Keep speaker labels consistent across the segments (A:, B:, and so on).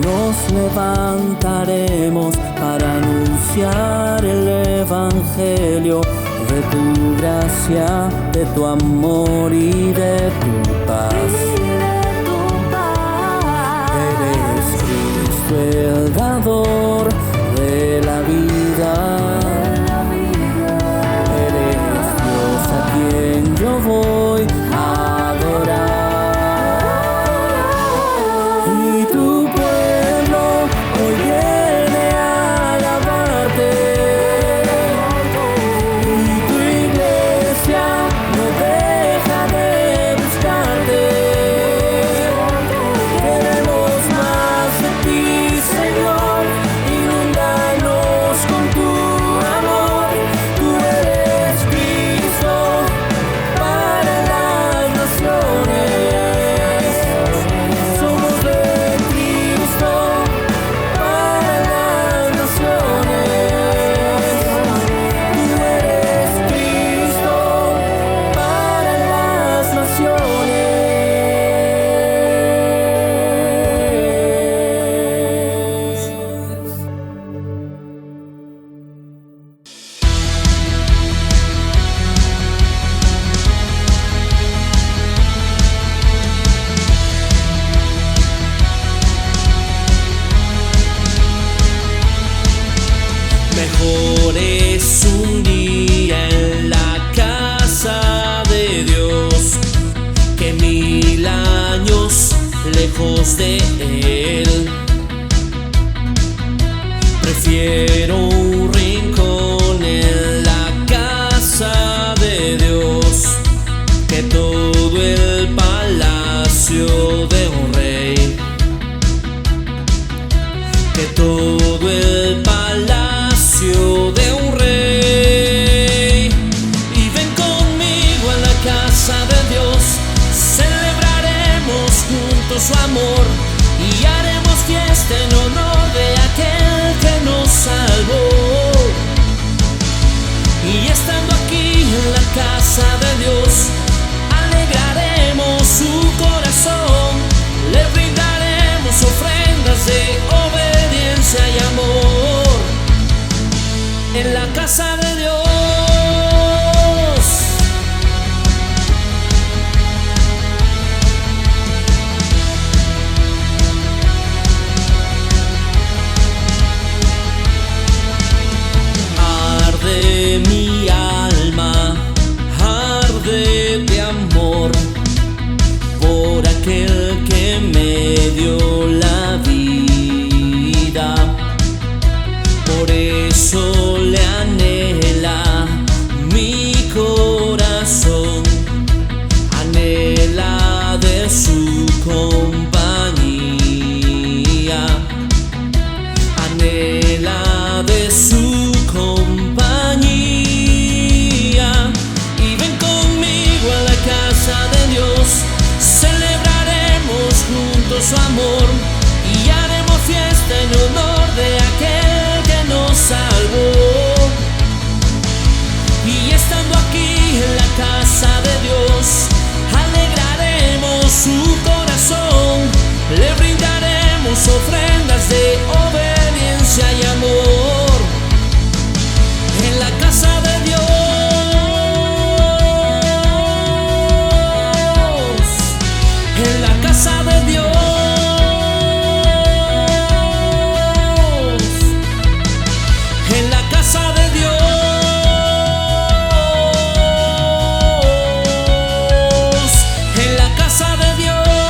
A: nos levantaremos para anunciar el Evangelio de tu gracia, de tu amor y de tu paz. Eres Cristo el dador de la vida. Eres Dios a quien yo voy a adorar. Y tu pueblo hoy viene a alabarte. Y tu iglesia no deja de buscarte. Queremos más de ti, Señor. Inúndanos con tu amor. Tú eres Cristo para las naciones. Somos de Cristo para las naciones. Tú eres Cristo para las naciones.
B: Mejor es un día en la casa de Dios que 1000 años lejos de Él. Prefiero un rincón en la casa de Dios que todo el palacio de un rey. Que todo el palacio de un rey. Y ven conmigo a la casa de Dios, celebraremos juntos su amor y haremos fiesta en honor de aquel que nos salvó. Y estando aquí en la casa de Dios, alegraremos su corazón, le brindaremos ofrendas de obediencia y amor. En la casa de Dios. Arde mi alma, arde de amor por aquel que me dio la vida. Por eso le anhela mi corazón, anhela de su compañía, anhela de su compañía. Y ven conmigo a la casa de Dios, celebraremos juntos su amor y haremos fiesta en honor de aquel que nos salvó. Y estando aquí en la casa de Dios, alegraremos su corazón, le brindaremos ofrendas de obediencia y amor. En la casa de Dios. En la casa de Dios. En la casa de Dios. En la casa de Dios.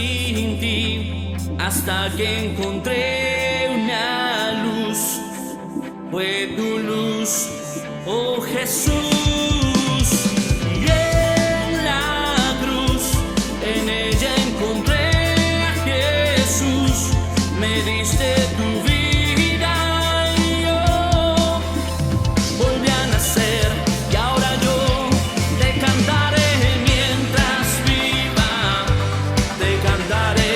B: sin ti, hasta que encontré una luz. Fue tu luz, oh Jesús. Y en la cruz, en ella encontré a Jesús. Me diste tu vida y yo volví a nacer. Y ahora yo te cantaré mientras viva. Te cantaré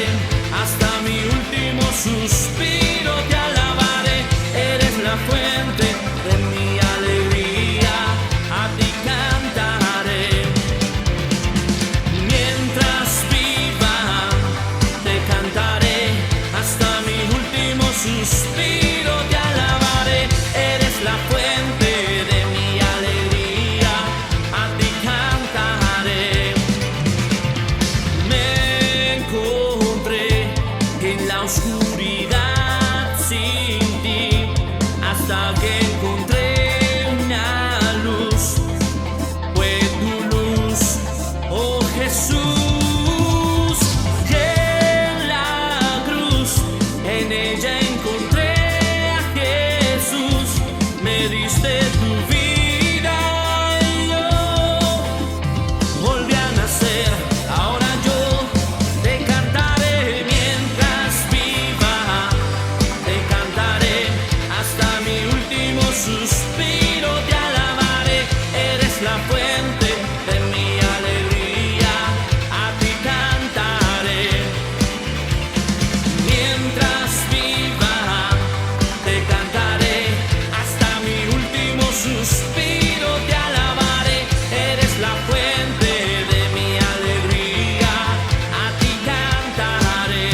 B: hasta mi último suspiro. Te alabaré, eres la fuente de mi alegría. A ti cantaré mientras viva. Te cantaré hasta mi último suspiro. Te alabaré, eres la fuente de mi alegría. A ti cantaré. Me encontré en la oscuridad sin ti, hasta que encontré una luz. Fue tu luz, oh Jesús. Y en la cruz, en ella encontré a Jesús. Me diste tu vida y yo volví a nacer. Ahora yo te cantaré mientras viva. Te cantaré hasta mi último suspiro. Te alabaré, eres la fuente de mi alegría. A ti cantaré mientras viva. Te cantaré hasta mi último suspiro. Te alabaré, eres la fuente de mi alegría. A ti cantaré.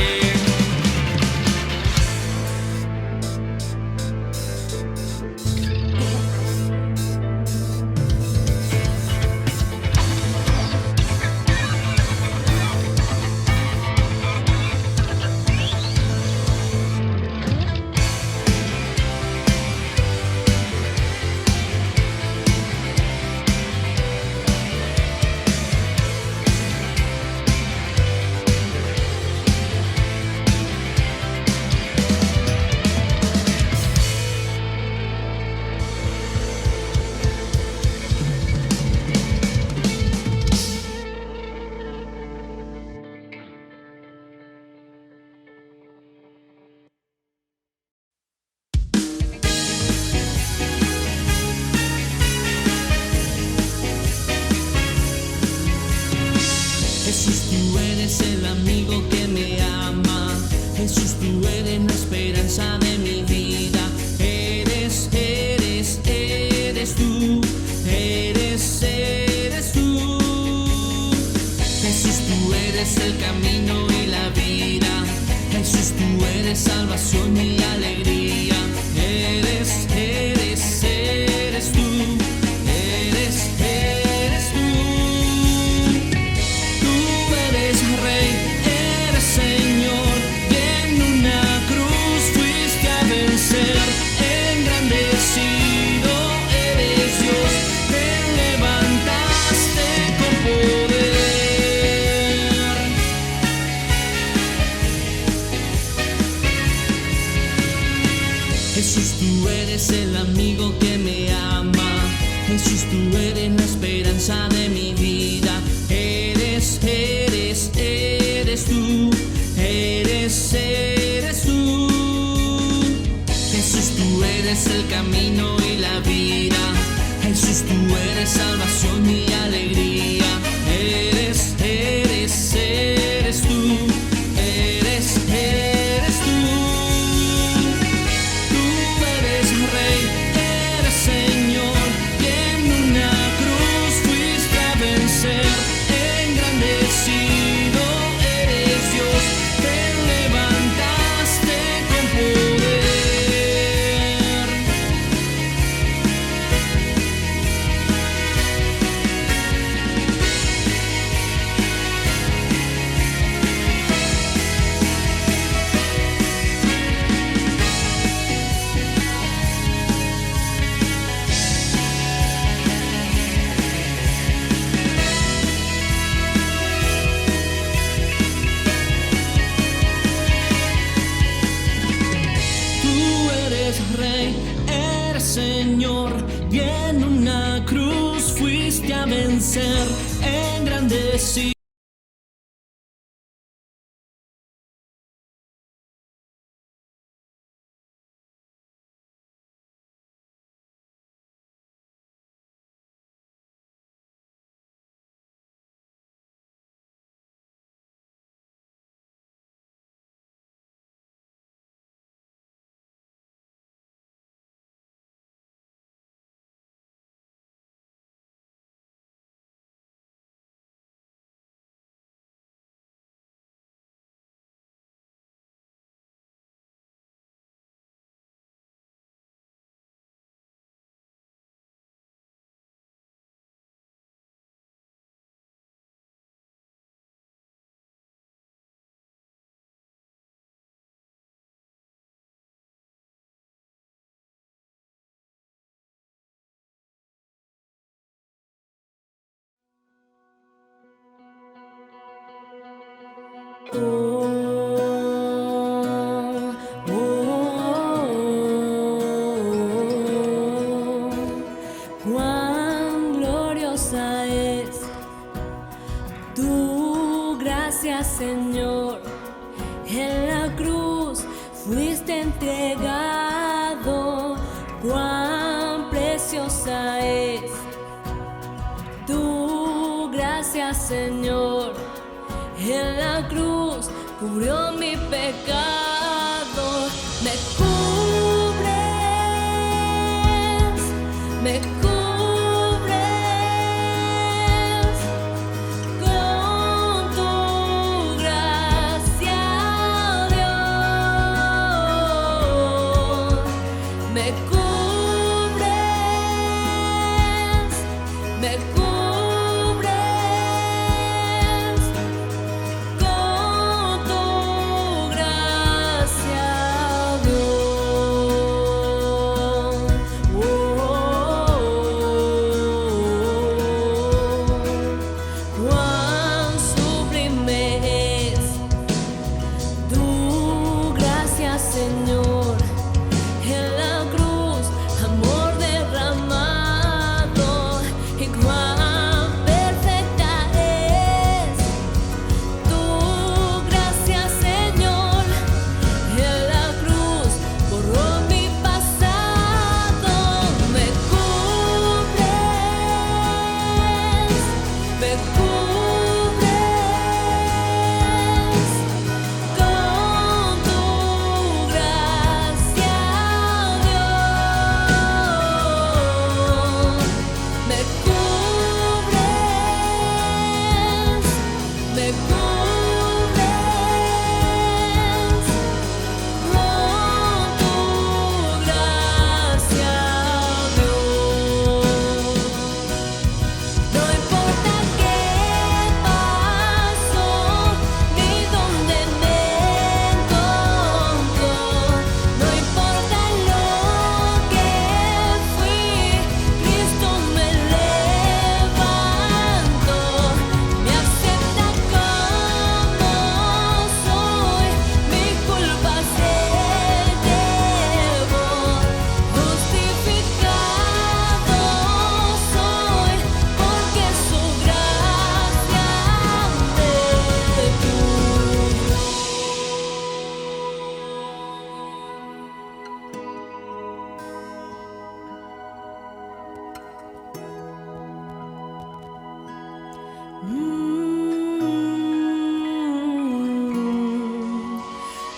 B: Jesús, tú eres el amigo que me ama. Jesús, tú eres la esperanza de mi vida. Eres tú. Eres tú. Jesús, tú eres el camino y la vida. Jesús, tú eres salvación y alegría. Eres tú. Eres tú. Tú eres Rey, eres Señor, y en una cruz fuiste a vencer. Engrandecido eres Dios, te levantaste con poder. Jesús, tú eres el amigo que me ama. Jesús, tú eres la esperanza de mi vida. Eres tú. Eres tú. Jesús, tú eres el camino y la vida. Jesús, tú eres salvación y alegría. Eres tú. Eres tú. Tú eres Rey, eres Señor, y en una cruz fuiste a vencer. Engrandecido eres Dios, te levantaste con poder. Rey, eres Señor, y en una cruz fuiste a vencer, engrandecido.
A: Cuán gloriosa es tu gracia, Señor. En la cruz fuiste entregado. Cuán preciosa es tu gracia, Señor. En la cruz cubrió mi pecado. Me cubres, me cubres con tu gracia, Dios. Me cubres, me cubres. Señor, en la cruz, amor derramado, y cuán perfecta es tu gracia, Señor. En la cruz borró mi pasado. Me cubres, me cubres con tu gracia, Dios. Me cubres, me cubres con tu gracia, Dios. No importa qué pasó ni dónde me encontró, no importa lo que fui, Cristo me levantó, me acepta como soy, mi culpa se llevó, justificado soy, porque su gracia me cubrió.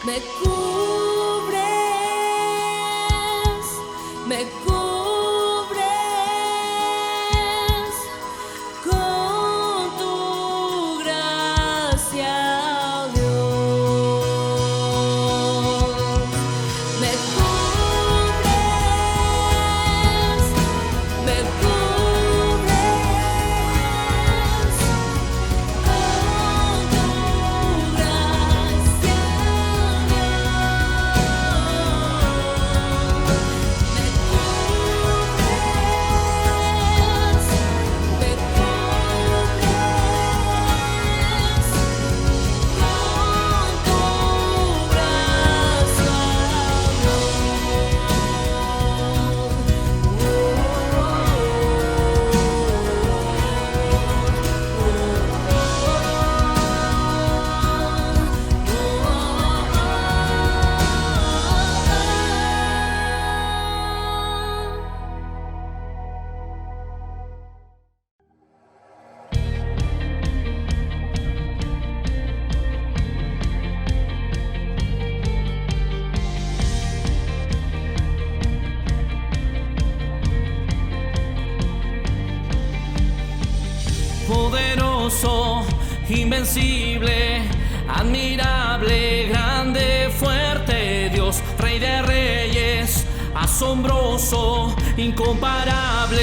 A: Me cubres, me cubres con tu gracia, Dios. Me cubres, me cubres con tu gracia, Dios.
B: Todopoderoso, invencible, admirable, grande, fuerte Dios, Rey de reyes, asombroso, incomparable.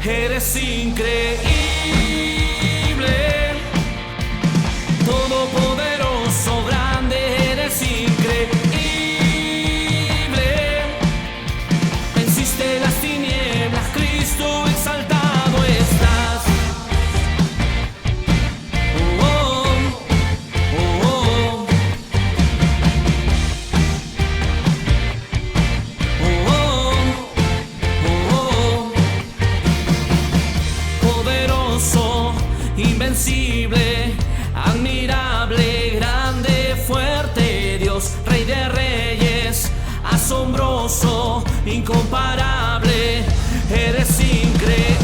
B: Eres increíble, todopoderoso, grande, eres increíble. Venciste las tinieblas, Cristo exaltado estás. Oh, oh, oh, oh, oh, oh. Poderoso, invencible, admirable, grande, fuerte Dios, Rey de reyes, asombroso, incomparable. Eres increíble,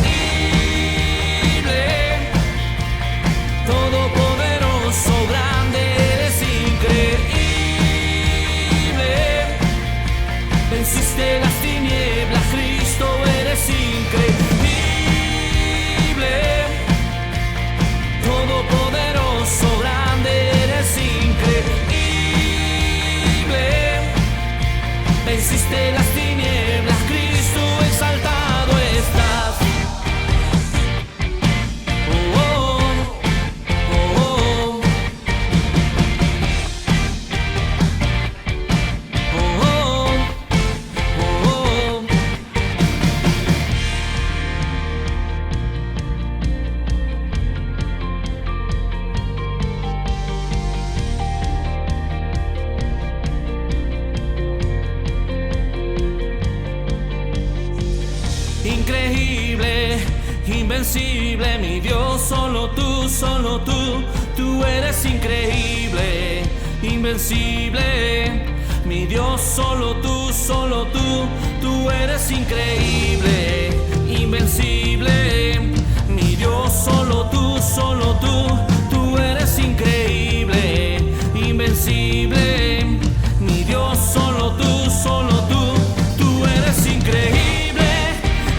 B: todopoderoso, grande, eres increíble. Venciste las tinieblas, Cristo, eres increíble, todopoderoso, grande, eres increíble. Venciste las tinieblas, Cristo exaltado estás. Oh, oh, oh, oh, oh, oh, oh. Increíble, invencible, mi Dios, solo tú, tú eres increíble, invencible, mi Dios, solo tú, tú eres increíble, invencible, mi Dios, solo tú, tú eres increíble, invencible, mi Dios, solo tú, tú eres increíble,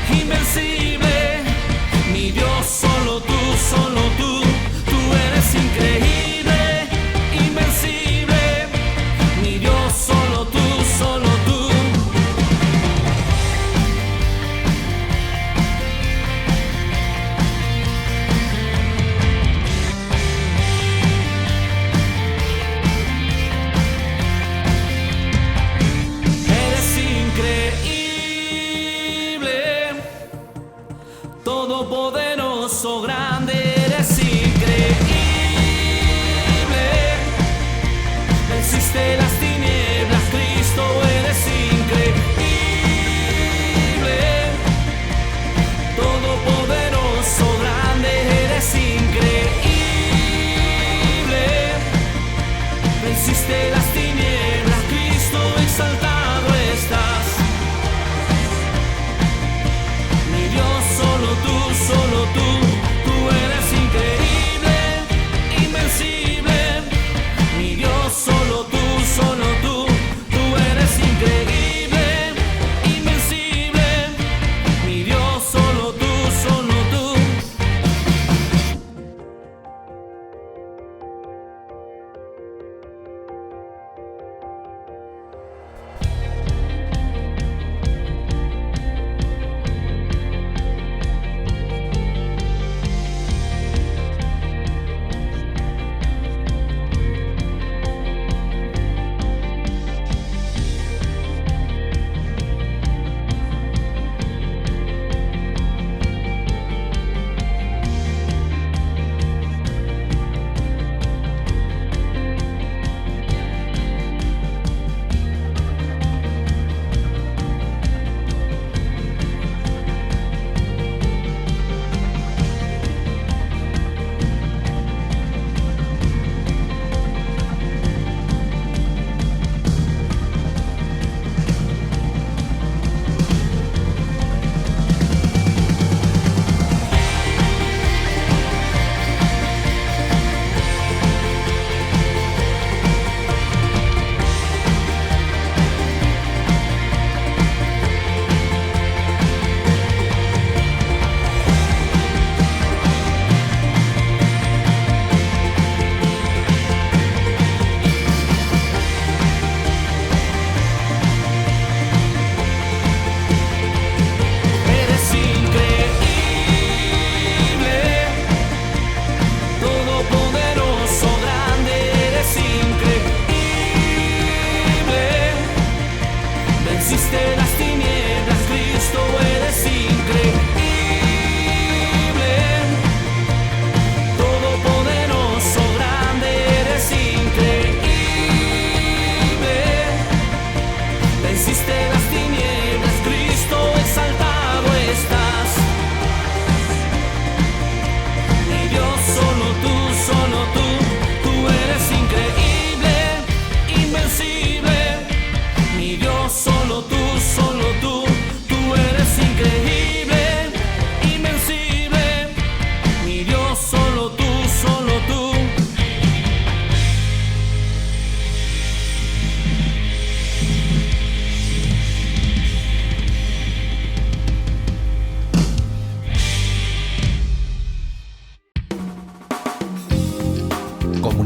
B: invencible, mi Dios, solo tú, tú eres increíble, invencible, mi Dios, solo tú, tú. Eres increíble, todopoderoso, grande, eres increíble.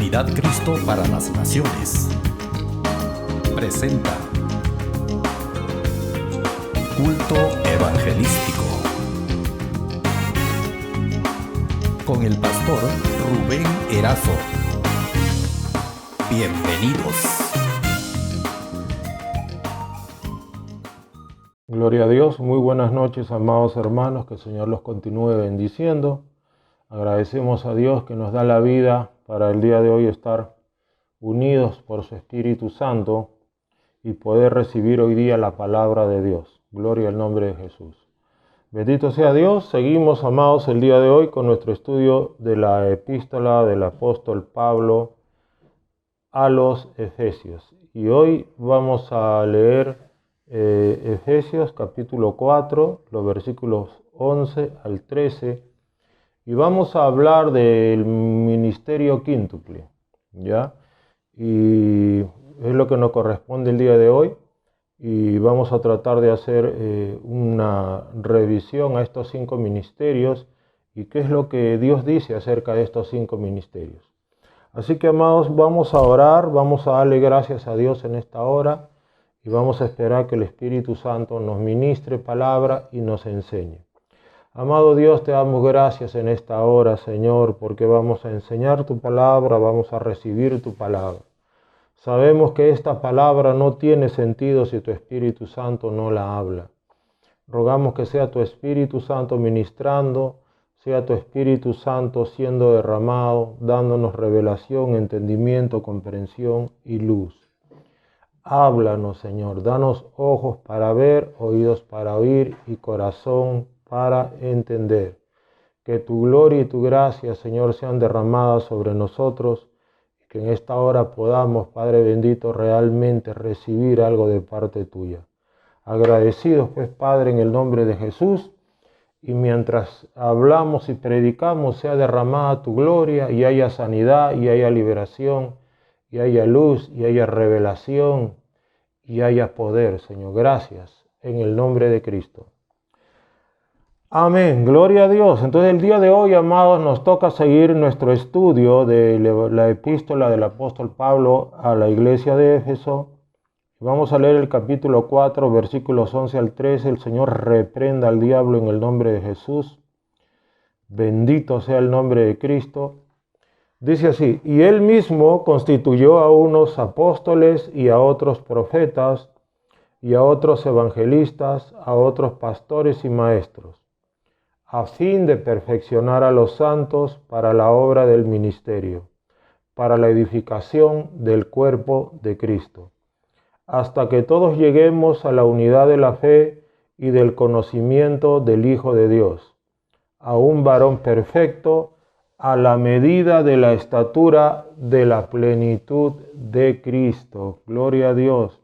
C: Comunidad Cristo para las Naciones presenta Culto Evangelístico con el pastor Rubén Erazo. Bienvenidos.
D: Gloria a Dios, muy buenas noches, amados hermanos, que el Señor los continúe bendiciendo. Agradecemos a Dios que nos da la vida para el día de hoy estar unidos por su Espíritu Santo y poder recibir hoy día la palabra de Dios. Gloria al nombre de Jesús. Bendito sea Dios. Seguimos, amados, el día de hoy con nuestro estudio de la epístola del apóstol Pablo a los Efesios. Y hoy vamos a leer Efesios capítulo 4, los versículos 11 al 13. Y vamos a hablar del ministerio quíntuple, ¿ya? Y es lo que nos corresponde el día de hoy. Y vamos a tratar de hacer una revisión a estos 5 ministerios y qué es lo que Dios dice acerca de estos 5 ministerios. Así que, amados, vamos a orar, vamos a darle gracias a Dios en esta hora y vamos a esperar que el Espíritu Santo nos ministre palabra y nos enseñe. Amado Dios, te damos gracias en esta hora, Señor, porque vamos a enseñar tu palabra, vamos a recibir tu palabra. Sabemos que esta palabra no tiene sentido si tu Espíritu Santo no la habla. Rogamos que sea tu Espíritu Santo ministrando, sea tu Espíritu Santo siendo derramado, dándonos revelación, entendimiento, comprensión y luz. Háblanos, Señor, danos ojos para ver, oídos para oír y corazón para entender. Que tu gloria y tu gracia, Señor, sean derramadas sobre nosotros y que en esta hora podamos, Padre bendito, realmente recibir algo de parte tuya. Agradecidos, pues, Padre, en el nombre de Jesús, y mientras hablamos y predicamos, sea derramada tu gloria y haya sanidad y haya liberación y haya luz y haya revelación y haya poder, Señor. Gracias, en el nombre de Cristo. Amén, gloria a Dios. Entonces el día de hoy, amados, nos toca seguir nuestro estudio de la epístola del apóstol Pablo a la iglesia de Éfeso. Vamos a leer el capítulo 4, versículos 11 al 13. El Señor reprenda al diablo en el nombre de Jesús. Bendito sea el nombre de Cristo. Dice así: y él mismo constituyó a unos apóstoles y a otros profetas y a otros evangelistas, a otros pastores y maestros, a fin de perfeccionar a los santos para la obra del ministerio, para la edificación del cuerpo de Cristo, hasta que todos lleguemos a la unidad de la fe y del conocimiento del Hijo de Dios, a un varón perfecto, a la medida de la estatura de la plenitud de Cristo. Gloria a Dios.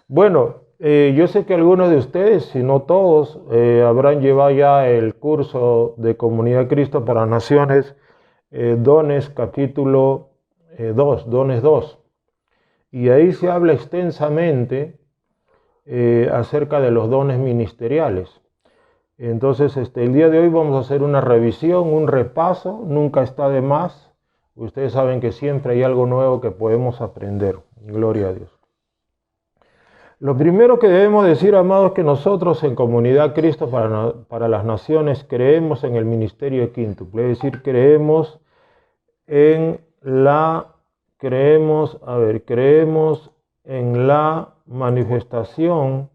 D: Bueno, yo sé que algunos de ustedes, si no todos, habrán llevado ya el curso de Comunidad Cristo para Naciones, Dones, capítulo 2, Dones 2. Y ahí se habla extensamente acerca de los dones ministeriales. Entonces, el día de hoy vamos a hacer una revisión, un repaso, nunca está de más. Ustedes saben que siempre hay algo nuevo que podemos aprender. Gloria a Dios. Lo primero que debemos decir, amados, es que nosotros en Comunidad Cristo para las Naciones creemos en el ministerio quíntuple, es decir, creemos en la manifestación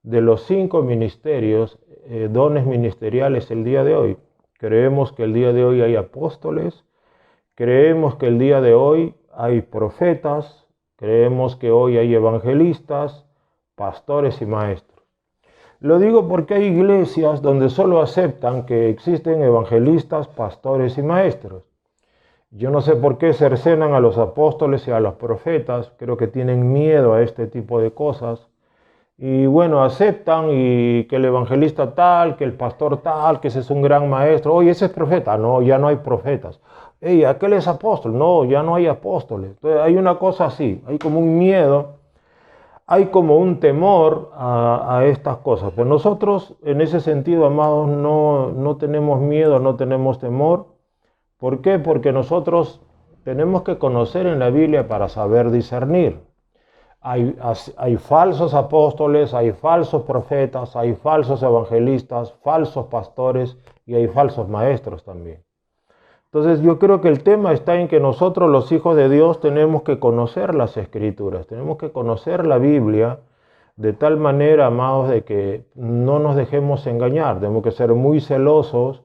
D: de los 5 ministerios, dones ministeriales el día de hoy. Creemos que el día de hoy hay apóstoles, creemos que el día de hoy hay profetas, creemos que hoy hay evangelistas, pastores y maestros. Lo digo porque hay iglesias donde solo aceptan que existen evangelistas, pastores y maestros. Yo no sé por qué cercenan a los apóstoles y a los profetas, creo que tienen miedo a este tipo de cosas. Y bueno, aceptan y que el evangelista tal, que el pastor tal, que ese es un gran maestro. Oye, ese es profeta. No, ya no hay profetas. Ey, aquel es apóstol. No, ya no hay apóstoles. Entonces hay una cosa así, hay como un miedo, hay como un temor a estas cosas. Pero nosotros, en ese sentido, amados, no tenemos miedo, no tenemos temor. ¿Por qué? Porque nosotros tenemos que conocer en la Biblia para saber discernir. Hay falsos apóstoles, hay falsos profetas, hay falsos evangelistas, falsos pastores y hay falsos maestros también. Entonces yo creo que el tema está en que nosotros los hijos de Dios tenemos que conocer las Escrituras, tenemos que conocer la Biblia de tal manera, amados, de que no nos dejemos engañar. Tenemos que ser muy celosos,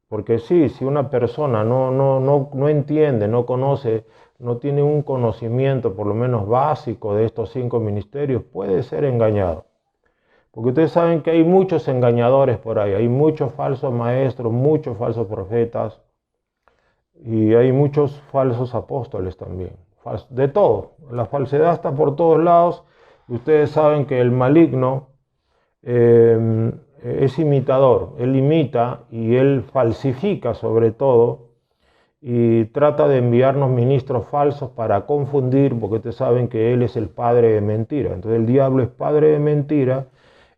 D: porque sí, si una persona no entiende, no conoce, no tiene un conocimiento por lo menos básico de estos 5 ministerios, puede ser engañado. Porque ustedes saben que hay muchos engañadores por ahí, hay muchos falsos maestros, muchos falsos profetas, y hay muchos falsos apóstoles también. De todo, la falsedad está por todos lados. Ustedes saben que el maligno es imitador, él imita y él falsifica sobre todo y trata de enviarnos ministros falsos para confundir, porque ustedes saben que él es el padre de mentira. Entonces el diablo es padre de mentira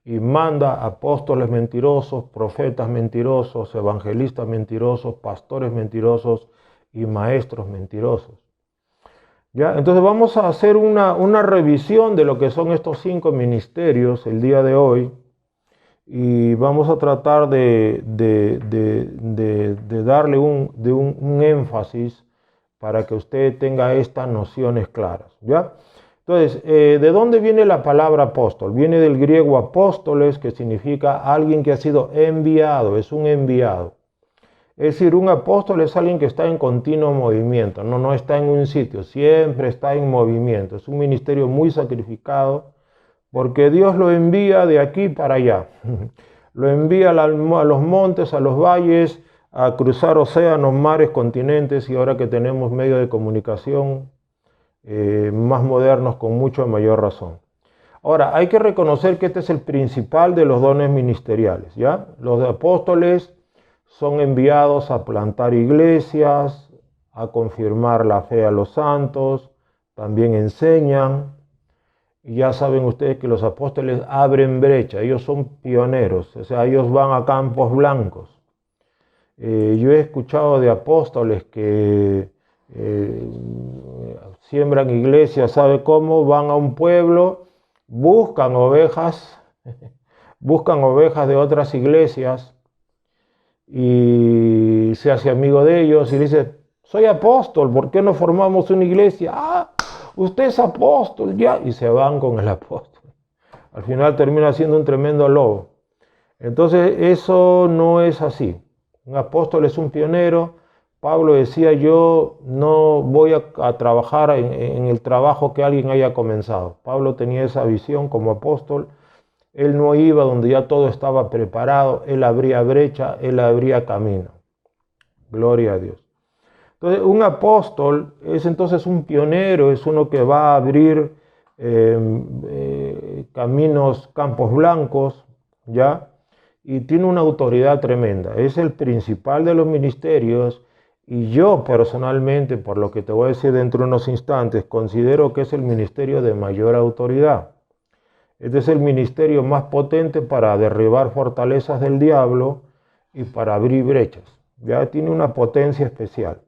D: y manda apóstoles mentirosos, profetas mentirosos, evangelistas mentirosos, pastores mentirosos y maestros mentirosos. ¿Ya? Entonces vamos a hacer una revisión de lo que son estos 5 ministerios el día de hoy y vamos a tratar de darle un énfasis para que usted tenga estas nociones claras. ¿Ya? Entonces, ¿de dónde viene la palabra apóstol? Viene del griego apóstoles, que significa alguien que ha sido enviado, es un enviado. Es decir, un apóstol es alguien que está en continuo movimiento, no está en un sitio, siempre está en movimiento. Es un ministerio muy sacrificado porque Dios lo envía de aquí para allá. Lo envía a los montes, a los valles, a cruzar océanos, mares, continentes, y ahora que tenemos medios de comunicación más modernos con mucho mayor razón. Ahora, hay que reconocer que este es el principal de los dones ministeriales, ¿ya? Los apóstoles son enviados a plantar iglesias, a confirmar la fe a los santos, también enseñan. Y ya saben ustedes que los apóstoles abren brecha, ellos son pioneros, o sea, ellos van a campos blancos. Yo he escuchado de apóstoles que siembran iglesias, ¿sabe cómo? Van a un pueblo, buscan ovejas de otras iglesias, y se hace amigo de ellos y dice: soy apóstol, ¿por qué no formamos una iglesia? Ah, usted es apóstol, ya, y se van con el apóstol. Al final termina siendo un tremendo lobo. Entonces eso no es así. Un apóstol es un pionero. Pablo decía: yo no voy a trabajar en el trabajo que alguien haya comenzado. Pablo tenía esa visión como apóstol. Él no iba donde ya todo estaba preparado, él abría brecha, él abría camino. Gloria a Dios. Entonces, un apóstol es entonces un pionero, es uno que va a abrir caminos, campos blancos, ¿ya? Y tiene una autoridad tremenda. Es el principal de los ministerios y yo personalmente, por lo que te voy a decir dentro de unos instantes, considero que es el ministerio de mayor autoridad. Este es el ministerio más potente para derribar fortalezas del diablo y para abrir brechas. Ya tiene una potencia especial.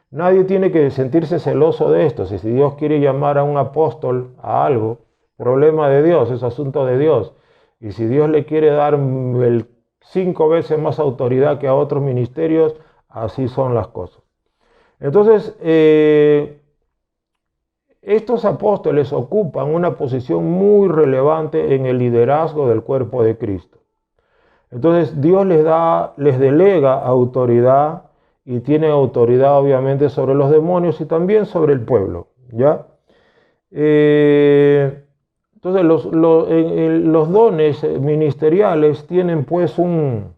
D: Nadie tiene que sentirse celoso de esto. Si Dios quiere llamar a un apóstol a algo, problema de Dios, es asunto de Dios. Y si Dios le quiere dar 5 veces más autoridad que a otros ministerios, así son las cosas. Entonces, estos apóstoles ocupan una posición muy relevante en el liderazgo del cuerpo de Cristo. Entonces Dios les delega autoridad y tiene autoridad obviamente sobre los demonios y también sobre el pueblo, ¿ya? Entonces los dones ministeriales tienen pues un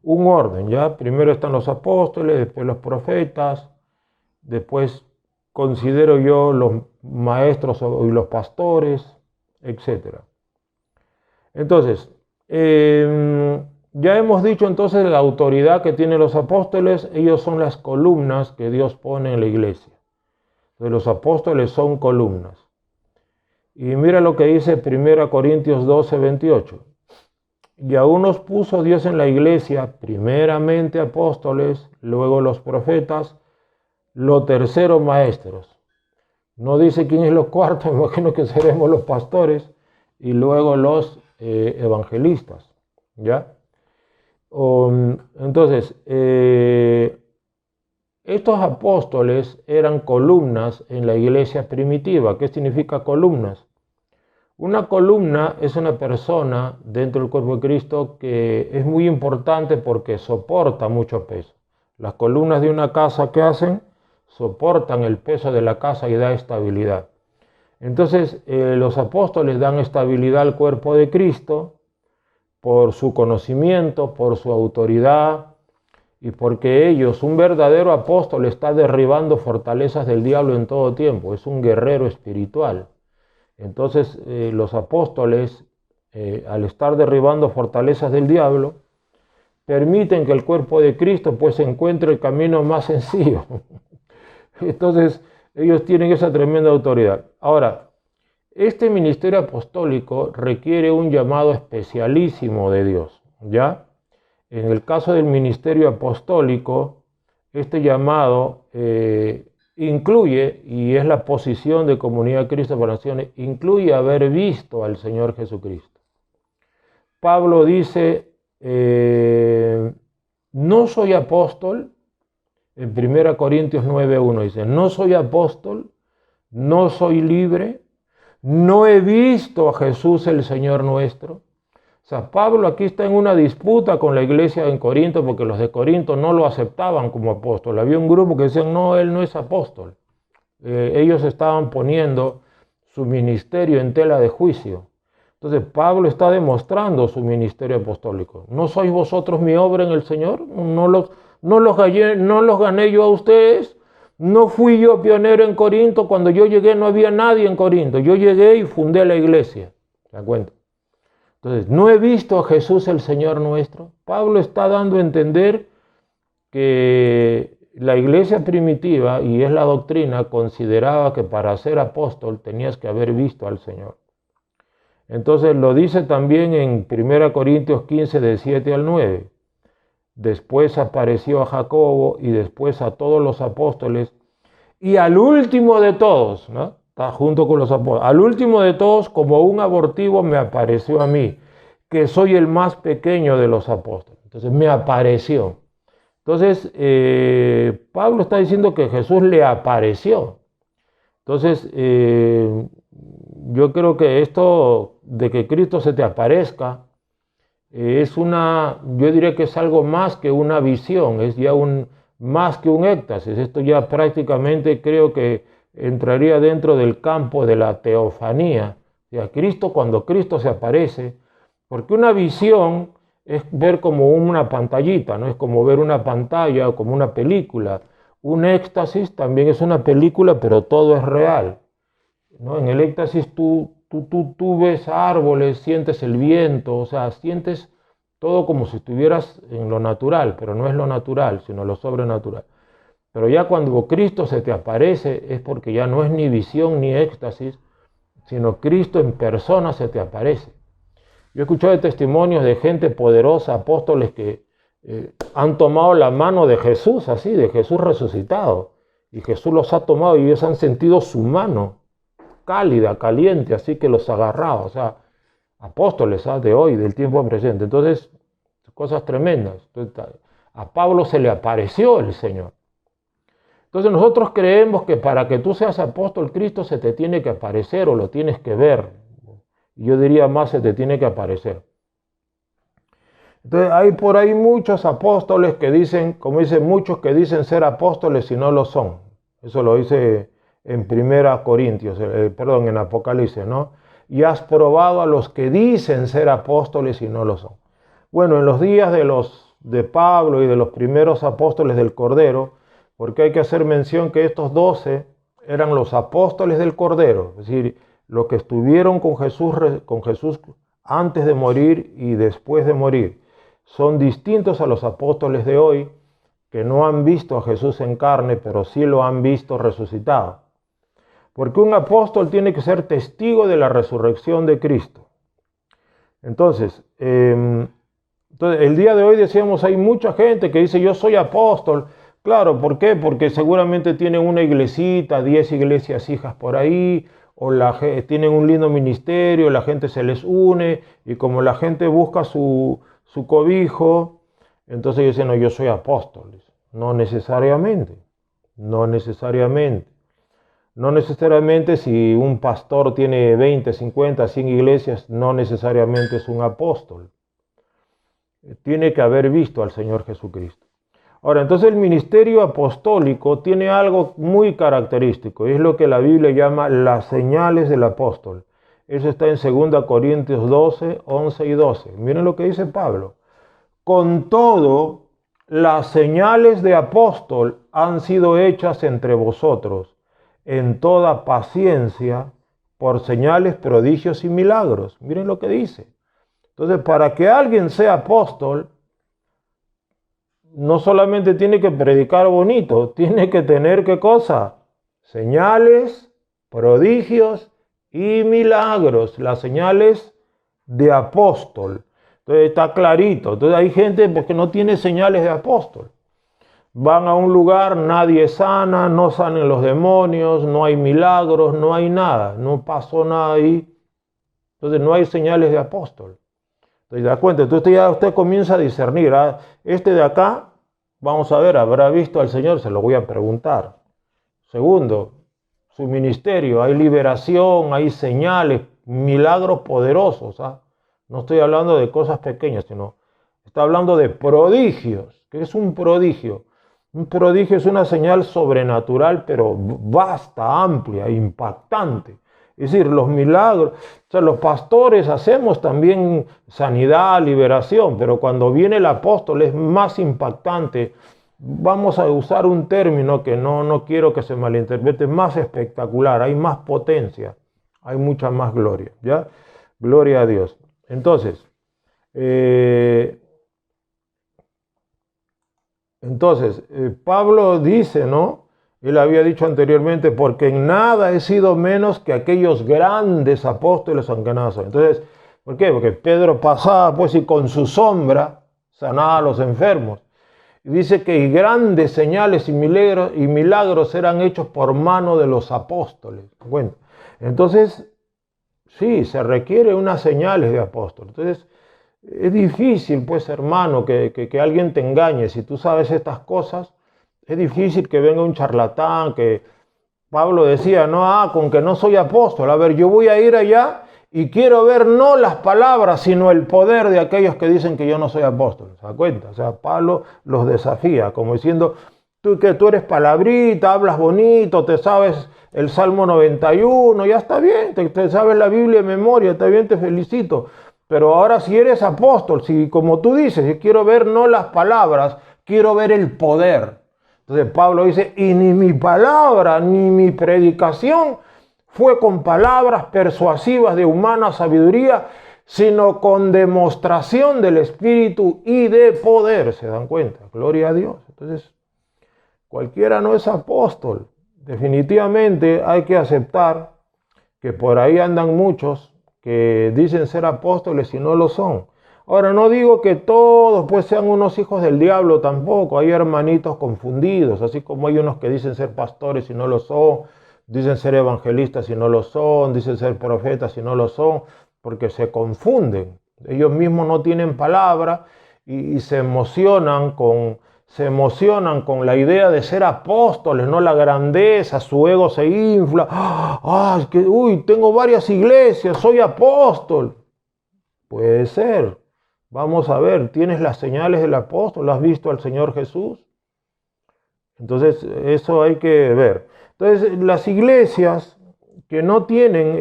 D: orden, ¿ya? Primero están los apóstoles, después los profetas, después considero yo los maestros y los pastores, etc. Entonces, ya hemos dicho entonces la autoridad que tienen los apóstoles. Ellos son las columnas que Dios pone en la iglesia. Entonces, los apóstoles son columnas. Y mira lo que dice 1 Corintios 12, 28. Y a unos puso Dios en la iglesia, primeramente apóstoles, luego los profetas, Lo tercero, maestros. No dice quién es lo cuarto, me imagino que seremos los pastores y luego los evangelistas, ¿ya? Entonces, estos apóstoles eran columnas en la iglesia primitiva. ¿Qué significa columnas? Una columna es una persona dentro del cuerpo de Cristo que es muy importante porque soporta mucho peso. Las columnas de una casa, ¿qué hacen? Soportan el peso de la casa y da estabilidad. Entonces, los apóstoles dan estabilidad al cuerpo de Cristo por su conocimiento, por su autoridad y porque ellos, un verdadero apóstol, está derribando fortalezas del diablo en todo tiempo. Es un guerrero espiritual. Entonces, los apóstoles, al estar derribando fortalezas del diablo, permiten que el cuerpo de Cristo pues encuentre el camino más sencillo. Entonces, ellos tienen esa tremenda autoridad. Ahora, este ministerio apostólico requiere un llamado especialísimo de Dios, ¿ya? En el caso del ministerio apostólico, este llamado incluye, y es la posición de Comunidad Cristo para Naciones, incluye haber visto al Señor Jesucristo. Pablo dice, no soy apóstol, en 1 Corintios 9:1 dice, no soy apóstol, no soy libre, no he visto a Jesús el Señor nuestro. O sea, Pablo aquí está en una disputa con la iglesia en Corinto porque los de Corinto no lo aceptaban como apóstol. Había un grupo que decían, no, él no es apóstol. Ellos estaban poniendo su ministerio en tela de juicio. Entonces, Pablo está demostrando su ministerio apostólico. ¿No sois vosotros mi obra en el Señor? ¿No los gané yo a ustedes? ¿No fui yo pionero en Corinto? Cuando yo llegué no había nadie en Corinto. Yo llegué y fundé la iglesia. ¿Se dan cuenta? Entonces, ¿no he visto a Jesús el Señor nuestro? Pablo está dando a entender que la iglesia primitiva, y es la doctrina, consideraba que para ser apóstol tenías que haber visto al Señor. Entonces lo dice también en 1 Corintios 15, de 7 al 9. Después apareció a Jacobo y después a todos los apóstoles y al último de todos, ¿no? Está junto con los apóstoles. Al último de todos, como un abortivo, me apareció a mí, que soy el más pequeño de los apóstoles. Entonces me apareció. Entonces Pablo está diciendo que Jesús le apareció. Entonces yo creo que esto de que Cristo se te aparezca yo diría que es algo más que una visión, es ya más que un éxtasis. Esto ya prácticamente creo que entraría dentro del campo de la teofanía. O sea, cuando Cristo se aparece, porque una visión es ver como una pantallita, ¿no? Es como ver una pantalla o como una película. Un éxtasis también es una película, pero todo es real, ¿no? En el éxtasis tú ves árboles, sientes el viento, o sea, sientes todo como si estuvieras en lo natural, pero no es lo natural, sino lo sobrenatural. Pero ya cuando Cristo se te aparece es porque ya no es ni visión ni éxtasis, sino Cristo en persona se te aparece. Yo he escuchado testimonios de gente poderosa, apóstoles que han tomado la mano de Jesús, así, de Jesús resucitado, y Jesús los ha tomado y ellos han sentido su mano cálida, caliente, así que los agarraba, o sea, apóstoles de hoy, del tiempo presente. Entonces, cosas tremendas. Entonces, a Pablo se le apareció el Señor. Entonces nosotros creemos que para que tú seas apóstol, Cristo se te tiene que aparecer o lo tienes que ver. Yo diría más, se te tiene que aparecer. Entonces hay por ahí muchos apóstoles que dicen, como dicen muchos que dicen ser apóstoles y no lo son. Eso lo dice en 1 Corintios, en Apocalipsis, ¿no? Y has probado a los que dicen ser apóstoles y no lo son. Bueno, en los días de Pablo y de los primeros apóstoles del Cordero, porque hay que hacer mención que estos 12 eran los apóstoles del Cordero, es decir, los que estuvieron con Jesús antes de morir y después de morir. Son distintos a los apóstoles de hoy, que no han visto a Jesús en carne, pero sí lo han visto resucitado. Porque un apóstol tiene que ser testigo de la resurrección de Cristo. Entonces, el día de hoy decíamos, hay mucha gente que dice, yo soy apóstol, Claro, ¿por qué? Porque seguramente tienen una iglesita, 10 iglesias hijas por ahí, o tienen un lindo ministerio, la gente se les une, y como la gente busca su cobijo, entonces ellos dicen, no, yo soy apóstol. No necesariamente, no necesariamente. No necesariamente si un pastor tiene 20, 50, 100 iglesias, no necesariamente es un apóstol. Tiene que haber visto al Señor Jesucristo. Ahora, entonces el ministerio apostólico tiene algo muy característico, y es lo que la Biblia llama las señales del apóstol. Eso está en 2 Corintios 12, 11 y 12. Miren lo que dice Pablo. Con todo, las señales de apóstol han sido hechas entre vosotros, en toda paciencia, por señales, prodigios y milagros. Miren lo que dice. Entonces, para que alguien sea apóstol, no solamente tiene que predicar bonito, tiene que tener, ¿qué cosa? Señales, prodigios y milagros. Las señales de apóstol. Entonces está clarito. Entonces hay gente que no tiene señales de apóstol. Van a un lugar, nadie sana, no sanan los demonios, no hay milagros, no hay nada, no pasó nada ahí. Entonces no hay señales de apóstol. ¿Te das cuenta? Entonces ya usted comienza a discernir. Este de acá, vamos a ver, ¿habrá visto al Señor? Se lo voy a preguntar. Segundo, su ministerio, hay liberación, hay señales, milagros poderosos. No estoy hablando de cosas pequeñas, sino está hablando de prodigios. ¿Qué es un prodigio? Un prodigio es una señal sobrenatural, pero vasta, amplia, impactante. Es decir, los milagros, o sea, los pastores hacemos también sanidad, liberación, pero cuando viene el apóstol es más impactante. Vamos a usar un término que no quiero que se malinterprete, más espectacular, hay más potencia, hay mucha más gloria, ¿ya? Gloria a Dios. Entonces, Pablo dice, ¿no? Él había dicho anteriormente, porque en nada he sido menos que aquellos grandes apóstoles, aunque nada soy. Entonces, ¿por qué? Porque Pedro pasaba pues y con su sombra sanaba a los enfermos. Y dice que grandes señales y milagros eran hechos por mano de los apóstoles. Bueno, entonces, sí, se requiere unas señales de apóstol. Entonces, es difícil, pues, hermano, que alguien te engañe. Si tú sabes estas cosas, es difícil que venga un charlatán, que Pablo decía, no, con que no soy apóstol. A ver, yo voy a ir allá y quiero ver no las palabras, sino el poder de aquellos que dicen que yo no soy apóstol. ¿Se da cuenta? O sea, Pablo los desafía, como diciendo, tú eres palabrita, hablas bonito, te sabes el Salmo 91, ya está bien, te sabes la Biblia de memoria, está bien, te felicito. Pero ahora si eres apóstol, si como tú dices, yo quiero ver no las palabras, quiero ver el poder. Entonces Pablo dice, y ni mi palabra, ni mi predicación fue con palabras persuasivas de humana sabiduría, sino con demostración del Espíritu y de poder. ¿Se dan cuenta? Gloria a Dios. Entonces, cualquiera no es apóstol. Definitivamente hay que aceptar que por ahí andan muchos que dicen ser apóstoles y no lo son. Ahora, no digo que todos pues sean unos hijos del diablo tampoco. Hay hermanitos confundidos, así como hay unos que dicen ser pastores y no lo son, dicen ser evangelistas y no lo son, dicen ser profetas y no lo son, porque se confunden. Ellos mismos no tienen palabra y se emocionan con la idea de ser apóstoles, no la grandeza, su ego se infla. Tengo varias iglesias, soy apóstol. Puede ser. Vamos a ver, ¿tienes las señales del apóstol? ¿Has visto al Señor Jesús? Entonces, eso hay que ver. Entonces, las iglesias que no tienen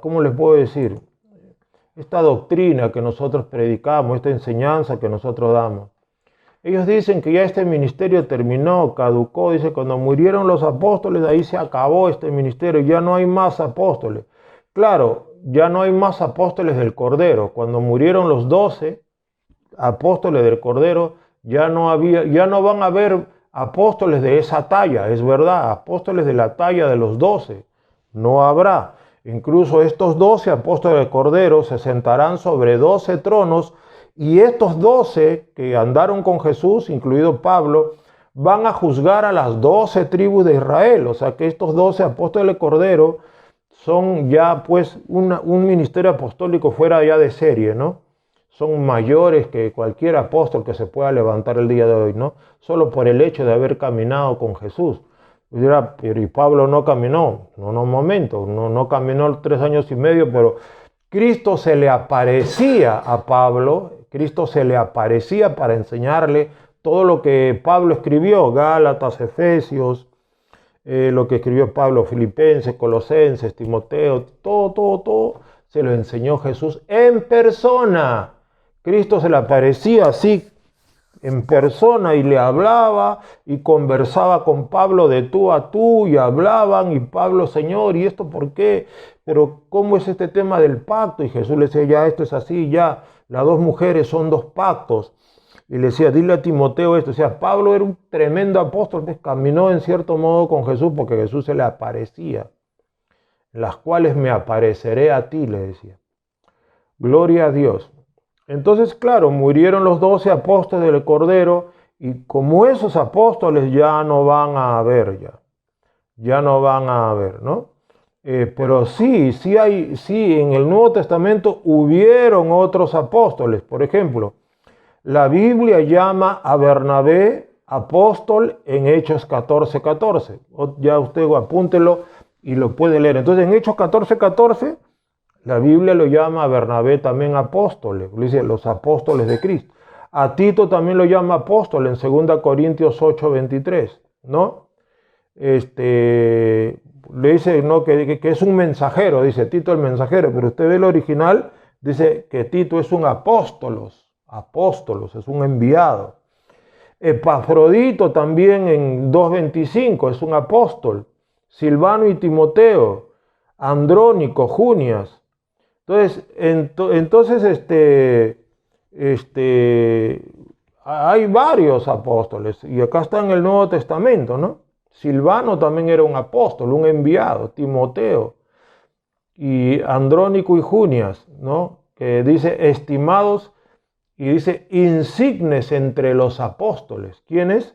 D: ¿cómo les puedo decir? Esta doctrina que nosotros predicamos, esta enseñanza que nosotros damos. Ellos dicen que ya este ministerio terminó, caducó. Dice, cuando murieron los apóstoles, ahí se acabó este ministerio, ya no hay más apóstoles. Claro, ya no hay más apóstoles del Cordero. Cuando murieron los 12 apóstoles del Cordero, ya no van a haber apóstoles de esa talla, es verdad, apóstoles de la talla de los 12, no habrá. Incluso estos 12 apóstoles del Cordero se sentarán sobre 12 tronos Y estos 12 que andaron con Jesús, incluido Pablo, van a juzgar a las 12 tribus de Israel. O sea que estos 12 apóstoles del Cordero son ya pues un ministerio apostólico fuera ya de serie, ¿no? Son mayores que cualquier apóstol que se pueda levantar el día de hoy, ¿no? Solo por el hecho de haber caminado con Jesús. Pero y Pablo no caminó, un momento, no caminó 3 años y medio, pero Cristo se le aparecía a Pablo, Cristo se le aparecía para enseñarle todo lo que Pablo escribió, Gálatas, Efesios, lo que escribió Pablo, Filipenses, Colosenses, Timoteo, todo se lo enseñó Jesús en persona. Cristo se le aparecía así en persona y le hablaba y conversaba con Pablo de tú a tú y hablaban y Pablo, Señor, ¿y esto por qué? Pero ¿cómo es este tema del pacto? Y Jesús le decía, ya esto es así, ya las 2 mujeres son 2 pactos. Y le decía, dile a Timoteo esto. O sea, Pablo era un tremendo apóstol, pues caminó en cierto modo con Jesús porque Jesús se le aparecía. En las cuales me apareceré a ti, le decía. Gloria a Dios. Entonces, claro, murieron los 12 apóstoles del Cordero y como esos apóstoles ya no van a haber, ya no van a haber, ¿no? Pero sí en el Nuevo Testamento hubieron otros apóstoles. Por ejemplo, la Biblia llama a Bernabé apóstol en Hechos 14:14. Ya usted apúntelo y lo puede leer. Entonces, en Hechos 14:14, la Biblia lo llama a Bernabé también apóstoles. Dice los apóstoles de Cristo. A Tito también lo llama apóstol en 2 Corintios 8:23, ¿no? Le dice, ¿no? que es un mensajero, dice Tito el mensajero, pero usted ve el original, dice que Tito es un apóstolos, es un enviado. Epafrodito también en 2:25 es un apóstol. Silvano y Timoteo, Andrónico, Junias. Entonces hay varios apóstoles y acá está en el Nuevo Testamento, ¿no? Silvano también era un apóstol, un enviado, Timoteo y Andrónico y Junias, ¿no? Que dice estimados y dice insignes entre los apóstoles. ¿Quiénes?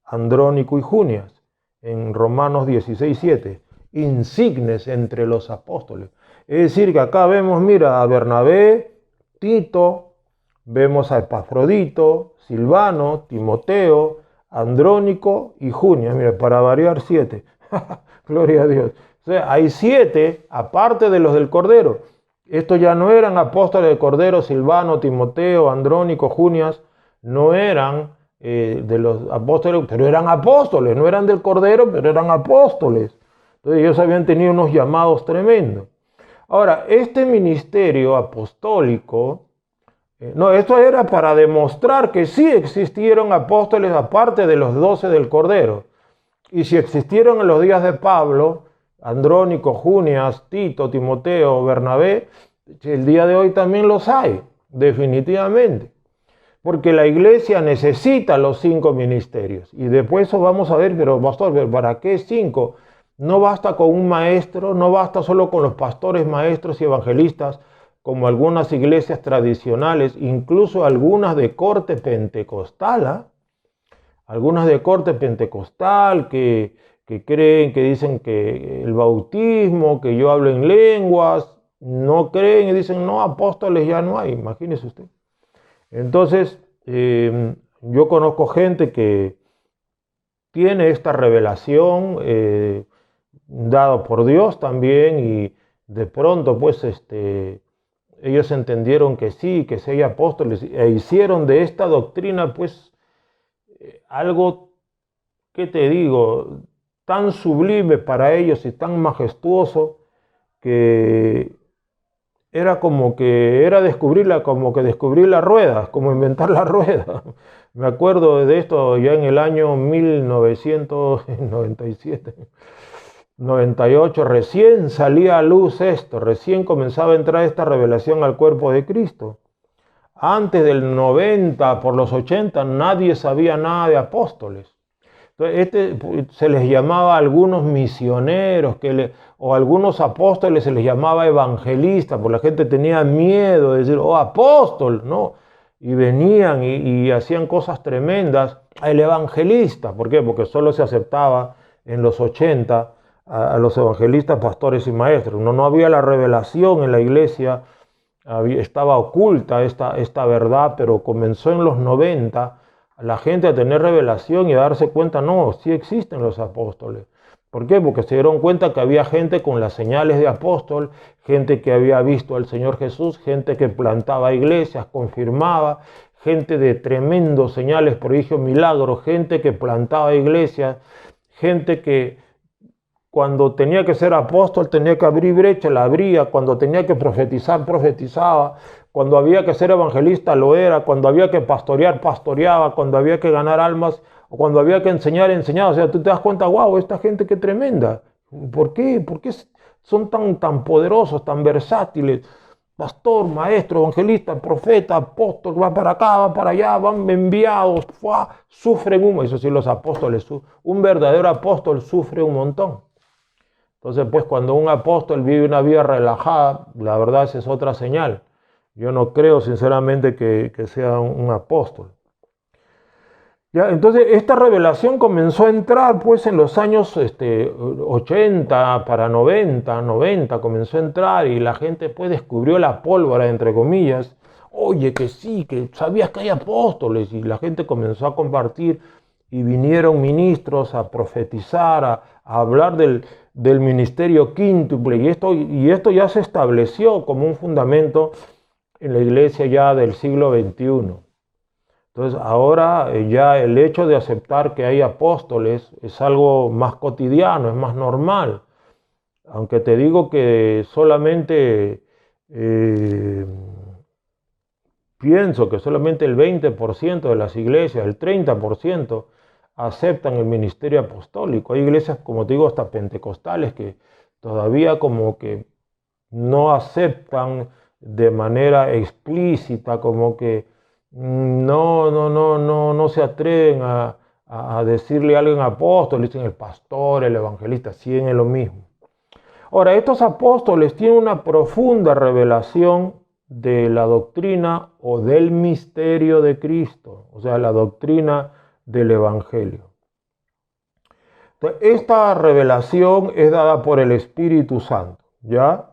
D: Andrónico y Junias, en Romanos 16:7, insignes entre los apóstoles. Es decir, que acá vemos, mira, a Bernabé, Tito, vemos a Epafrodito, Silvano, Timoteo, Andrónico y Junias. Mira, para variar 7. Gloria a Dios. O sea, hay 7, aparte de los del Cordero. Estos ya no eran apóstoles del Cordero, Silvano, Timoteo, Andrónico, Junias, no eran de los apóstoles, pero eran apóstoles, no eran del Cordero, pero eran apóstoles. Entonces ellos habían tenido unos llamados tremendos. Ahora, este ministerio apostólico, esto era para demostrar que sí existieron apóstoles aparte de los 12 del Cordero. Y si existieron en los días de Pablo, Andrónico, Junias, Tito, Timoteo, Bernabé, el día de hoy también los hay, definitivamente. Porque la iglesia necesita los 5 ministerios. Y después eso vamos a ver, pero pastor, ¿para qué 5? No basta con un maestro, no basta solo con los pastores, maestros y evangelistas, como algunas iglesias tradicionales, incluso algunas de corte pentecostal, algunas de corte pentecostal que creen, que dicen que el bautismo, que yo hablo en lenguas, no creen y dicen, no, apóstoles ya no hay, imagínese usted. Entonces, yo conozco gente que tiene esta revelación dada por Dios también y de pronto pues ellos entendieron que sí hay apóstoles e hicieron de esta doctrina pues algo, ¿qué te digo?, tan sublime para ellos y tan majestuoso que era como que descubrir la rueda, como inventar la rueda. Me acuerdo de esto ya en el año 1997, 98, recién salía a luz esto, recién comenzaba a entrar esta revelación al cuerpo de Cristo. Antes del 90, por los 80, nadie sabía nada de apóstoles. Entonces, se les llamaba a algunos misioneros, o a algunos apóstoles se les llamaba evangelistas, porque la gente tenía miedo de decir, oh, apóstol, ¿no? y venían y hacían cosas tremendas. El evangelista, ¿por qué? Porque solo se aceptaba en los 80 a los evangelistas, pastores y maestros. No había la revelación en la iglesia, estaba oculta esta verdad, pero comenzó en los 90 la gente a tener revelación y a darse cuenta, no, sí existen los apóstoles. ¿Por qué? Porque se dieron cuenta que había gente con las señales de apóstol, gente que había visto al Señor Jesús, gente que plantaba iglesias, confirmaba, gente de tremendos señales, prodigios, milagros, gente que plantaba iglesias, gente que cuando tenía que ser apóstol tenía que abrir brecha, la abría, cuando tenía que profetizar, profetizaba, cuando había que ser evangelista lo era, cuando había que pastorear, pastoreaba, cuando había que ganar almas, o cuando había que enseñar, enseñaba. O sea, tú te das cuenta, wow, esta gente qué tremenda. ¿Por qué? ¿Por qué son tan poderosos, tan versátiles? Pastor, maestro, evangelista, profeta, apóstol, va para acá, va para allá, van enviados, sufren eso sí, los apóstoles, un verdadero apóstol sufre un montón. Entonces, pues cuando un apóstol vive una vida relajada, la verdad esa es otra señal. Yo no creo sinceramente que sea un apóstol. Ya, entonces esta revelación comenzó a entrar pues en los años 80 para 90 comenzó a entrar y la gente pues descubrió la pólvora, entre comillas. Oye, que sí, que sabías que hay apóstoles, y la gente comenzó a compartir y vinieron ministros a profetizar, a hablar del ministerio quíntuple, y esto ya se estableció como un fundamento en la iglesia ya del siglo XXI. Entonces ahora ya el hecho de aceptar que hay apóstoles es algo más cotidiano, es más normal. Aunque te digo que solamente pienso que solamente el 20% de las iglesias, el 30% aceptan el ministerio apostólico. Hay iglesias, como te digo, hasta pentecostales que todavía como que no aceptan de manera explícita, como que no se atreven a decirle a alguien apóstol, dicen el pastor, el evangelista, siguen en lo mismo. Ahora, estos apóstoles tienen una profunda revelación de la doctrina o del misterio de Cristo, o sea, la doctrina del evangelio. Entonces, esta revelación es dada por el Espíritu Santo, ¿ya?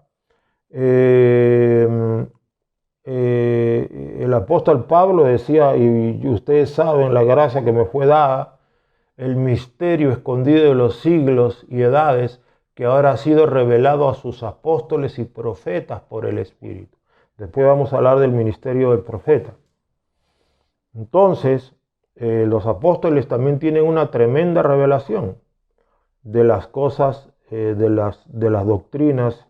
D: El apóstol Pablo decía, y ustedes saben la gracia que me fue dada, el misterio escondido de los siglos y edades que ahora ha sido revelado a sus apóstoles y profetas por el Espíritu. Después vamos a hablar del ministerio del profeta. Entonces, los apóstoles también tienen una tremenda revelación de las cosas, de las doctrinas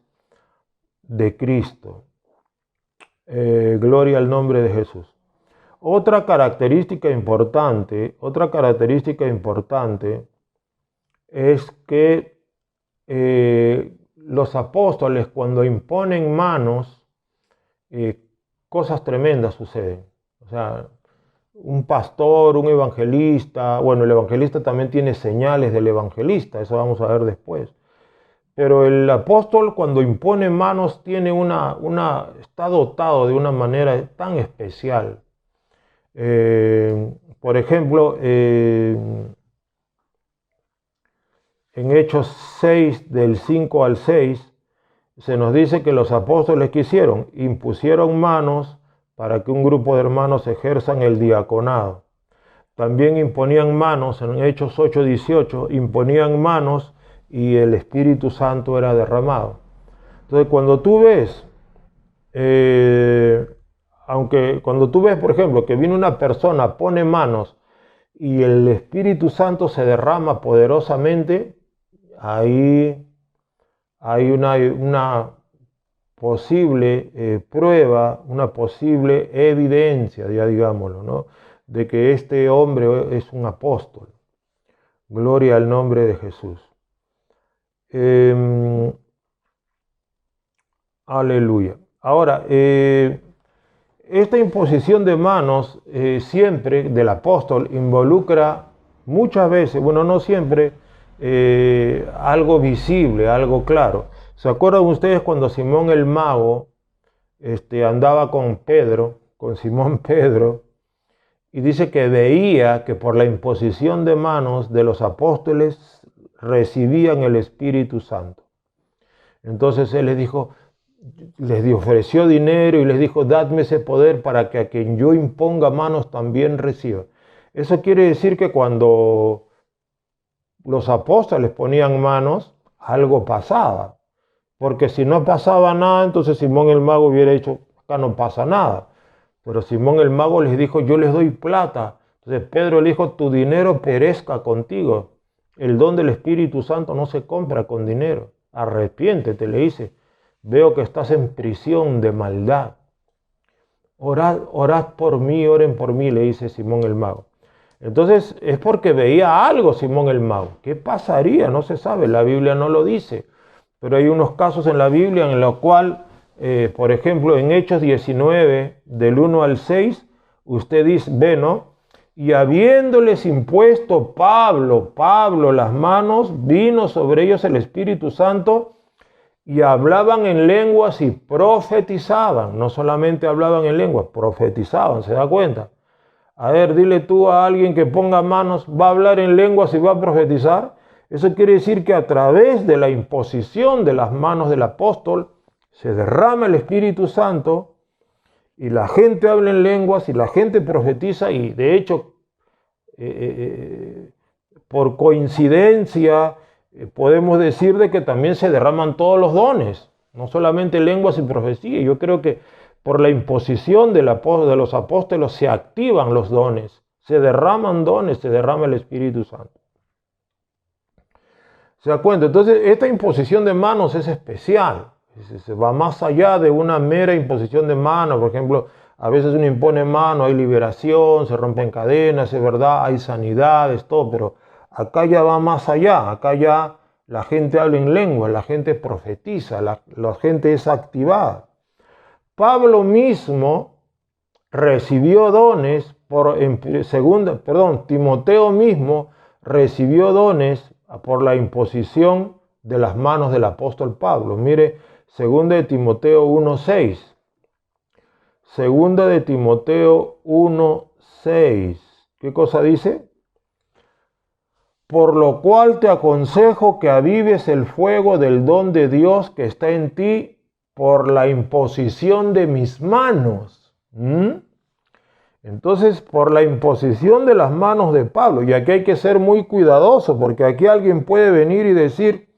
D: de Cristo. Gloria al nombre de Jesús. Otra característica importante es que los apóstoles, cuando imponen manos, cosas tremendas suceden. O sea, un pastor, un evangelista, bueno, el evangelista también tiene señales del evangelista, eso vamos a ver después. Pero el apóstol, cuando impone manos, está dotado de una manera tan especial. Por ejemplo, en Hechos 6, del 5 al 6, se nos dice que los apóstoles ¿qué hicieron? Impusieron manos para que un grupo de hermanos ejerzan el diaconado. También imponían manos, en Hechos 8, 18, imponían manos y el Espíritu Santo era derramado. Entonces, cuando tú ves, por ejemplo, que viene una persona, pone manos y el Espíritu Santo se derrama poderosamente, ahí hay una posible prueba, una posible evidencia, ya digámoslo, ¿no?, de que este hombre es un apóstol. Gloria al nombre de Jesús. Aleluya. Ahora, esta imposición de manos siempre del apóstol involucra muchas veces, bueno, no siempre, algo visible, algo claro. ¿Se acuerdan ustedes cuando Simón el mago andaba con Pedro con Simón Pedro, y dice que veía que por la imposición de manos de los apóstoles recibían el Espíritu Santo. Entonces él les ofreció dinero y les dijo, dadme ese poder para que a quien yo imponga manos también reciba. Eso quiere decir que cuando los apóstoles ponían manos, algo pasaba. Porque si no pasaba nada, entonces Simón el mago hubiera dicho, acá no pasa nada. Pero Simón el mago les dijo, yo les doy plata. Entonces Pedro le dijo, tu dinero perezca contigo. El don del Espíritu Santo no se compra con dinero. Arrepiéntete, le dice. Veo que estás en prisión de maldad. Orad por mí, oren por mí, le dice Simón el mago. Entonces es porque veía algo Simón el mago. ¿Qué pasaría? No se sabe, la Biblia no lo dice. Pero hay unos casos en la Biblia en los cuales, por ejemplo, en Hechos 19, del 1 al 6, usted ve, ¿no? Y habiéndoles impuesto Pablo las manos, vino sobre ellos el Espíritu Santo y hablaban en lenguas y profetizaban. No solamente hablaban en lenguas, profetizaban, ¿se da cuenta? A ver, dile tú a alguien que ponga manos, ¿va a hablar en lenguas y va a profetizar? Eso quiere decir que a través de la imposición de las manos del apóstol se derrama el Espíritu Santo y la gente habla en lenguas y la gente profetiza y de hecho por coincidencia podemos decir de que también se derraman todos los dones, no solamente lenguas y profecía. Yo creo que por la imposición de los apóstoles se activan los dones, se derraman dones, se derrama el Espíritu Santo. ¿Se da cuenta? Entonces, esta imposición de manos es especial. Se va más allá de una mera imposición de manos. Por ejemplo, a veces uno impone mano, hay liberación, se rompen cadenas, es verdad, hay sanidades, todo, pero acá ya va más allá. Acá ya la gente habla en lengua, la gente profetiza, la gente es activada. Pablo mismo recibió dones, Timoteo mismo recibió dones por la imposición de las manos del apóstol Pablo. Mire, 2 de Timoteo 1:6. 2 de Timoteo 1:6. ¿Qué cosa dice? Por lo cual te aconsejo que avives el fuego del don de Dios que está en ti por la imposición de mis manos. Entonces, por la imposición de las manos de Pablo, y aquí hay que ser muy cuidadoso, porque aquí alguien puede venir y decir,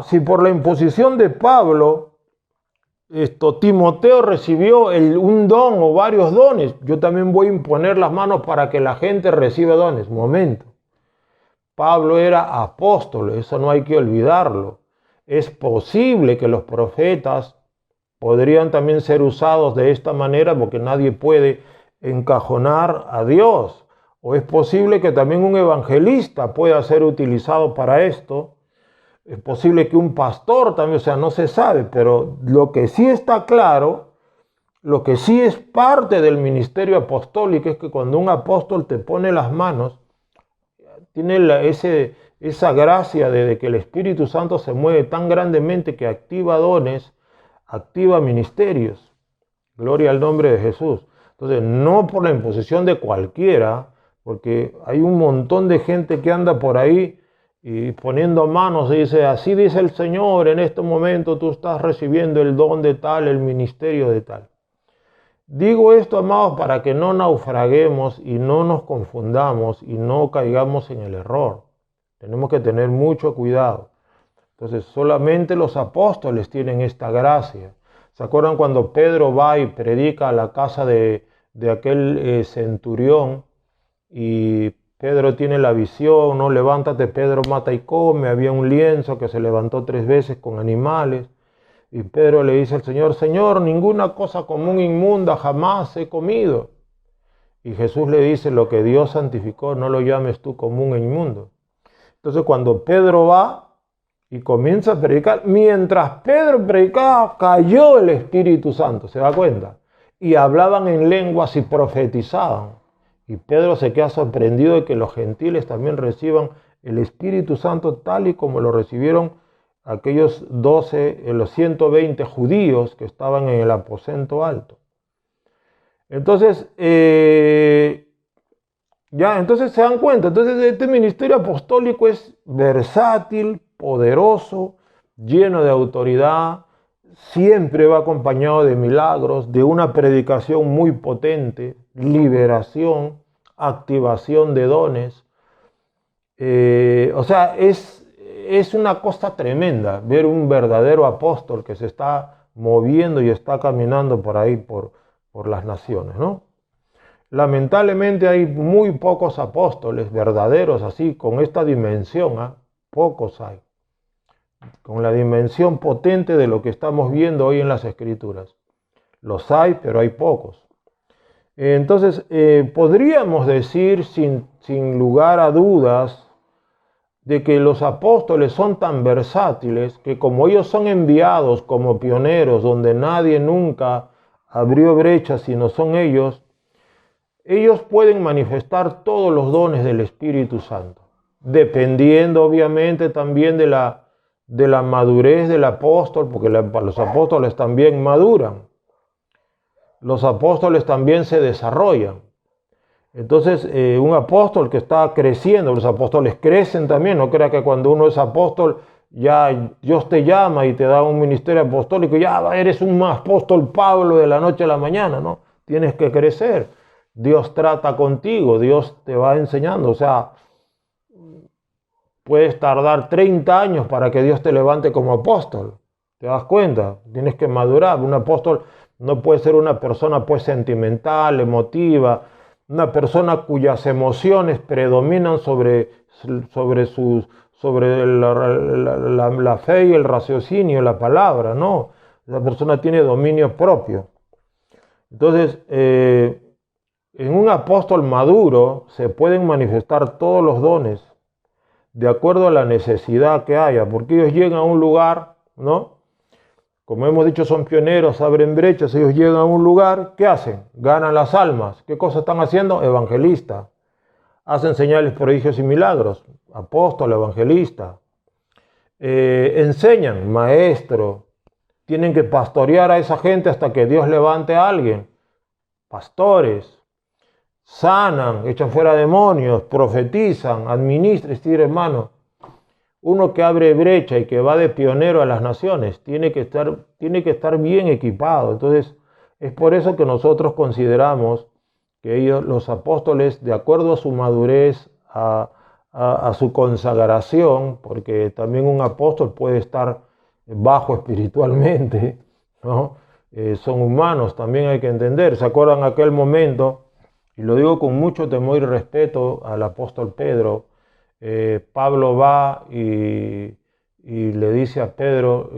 D: si por la imposición de Pablo, Timoteo recibió un don o varios dones, yo también voy a imponer las manos para que la gente reciba dones. Momento. Pablo era apóstol, eso no hay que olvidarlo. Es posible que los profetas podrían también ser usados de esta manera porque nadie puede encajonar a Dios. O es posible que también un evangelista pueda ser utilizado para esto. Es posible que un pastor también, no se sabe, pero lo que sí está claro, lo que sí es parte del ministerio apostólico es que cuando un apóstol te pone las manos, tiene esa gracia de que el Espíritu Santo se mueve tan grandemente que activa dones, activa ministerios. Gloria al nombre de Jesús. Entonces, no por la imposición de cualquiera, porque hay un montón de gente que anda por ahí y poniendo manos y dice, así dice el Señor, en este momento tú estás recibiendo el don de tal, el ministerio de tal. Digo esto, amados, para que no naufraguemos y no nos confundamos y no caigamos en el error. Tenemos que tener mucho cuidado. Entonces, solamente los apóstoles tienen esta gracia. ¿Se acuerdan cuando Pedro va y predica a la casa de aquel centurión? Y Pedro tiene la visión, ¿no? Levántate, Pedro, mata y come. Había un lienzo que se levantó 3 veces con animales. Y Pedro le dice al Señor, Señor, ninguna cosa común inmunda jamás he comido. Y Jesús le dice, lo que Dios santificó, no lo llames tú común e inmundo. Entonces cuando Pedro va y comienza a predicar, mientras Pedro predicaba, cayó el Espíritu Santo, ¿se da cuenta? Y hablaban en lenguas y profetizaban. Y Pedro se queda sorprendido de que los gentiles también reciban el Espíritu Santo tal y como lo recibieron aquellos 12, los 120 judíos que estaban en el aposento alto. Entonces, entonces se dan cuenta. Entonces, este ministerio apostólico es versátil, poderoso, lleno de autoridad, siempre va acompañado de milagros, de una predicación muy potente, liberación, activación de dones. O sea, es una cosa tremenda ver un verdadero apóstol que se está moviendo y está caminando por ahí, por las naciones, ¿no? Lamentablemente hay muy pocos apóstoles verdaderos así, con esta dimensión, ¿eh? Pocos hay, con la dimensión potente de lo que estamos viendo hoy en las Escrituras. Los hay, pero hay pocos. Entonces, podríamos decir sin lugar a dudas de que los apóstoles son tan versátiles que como ellos son enviados como pioneros donde nadie nunca abrió brechas sino son ellos pueden manifestar todos los dones del Espíritu Santo, dependiendo obviamente también de la madurez del apóstol, porque los apóstoles también maduran, los apóstoles también se desarrollan. Entonces, un apóstol que está creciendo, los apóstoles crecen también, no crea que cuando uno es apóstol, ya Dios te llama y te da un ministerio apostólico, ya eres un apóstol Pablo de la noche a la mañana, ¿no? Tienes que crecer. Dios trata contigo, Dios te va enseñando, o sea, puedes tardar 30 años para que Dios te levante como apóstol, ¿te das cuenta? Tienes que madurar. Un apóstol no puede ser una persona pues sentimental, emotiva, una persona cuyas emociones predominan sobre la fe y el raciocinio, la palabra, no. Esa persona tiene dominio propio. Entonces, en un apóstol maduro se pueden manifestar todos los dones de acuerdo a la necesidad que haya, porque ellos llegan a un lugar, ¿no? Como hemos dicho, son pioneros, abren brechas, ellos llegan a un lugar, ¿qué hacen? Ganan las almas. ¿Qué cosa están haciendo? Evangelista. Hacen señales, prodigios y milagros. Apóstol, evangelista. Enseñan, maestro. Tienen que pastorear a esa gente hasta que Dios levante a alguien. Pastores. Sanan, echan fuera demonios, profetizan, administran. Es decir, hermano, uno que abre brecha y que va de pionero a las naciones tiene que estar bien equipado. Entonces, es por eso que nosotros consideramos que ellos, los apóstoles, de acuerdo a su madurez, a su consagración, porque también un apóstol puede estar bajo espiritualmente, ¿no? Son humanos, también hay que entender. ¿Se acuerdan aquel momento? Y lo digo con mucho temor y respeto al apóstol Pedro. Pablo va y le dice a Pedro,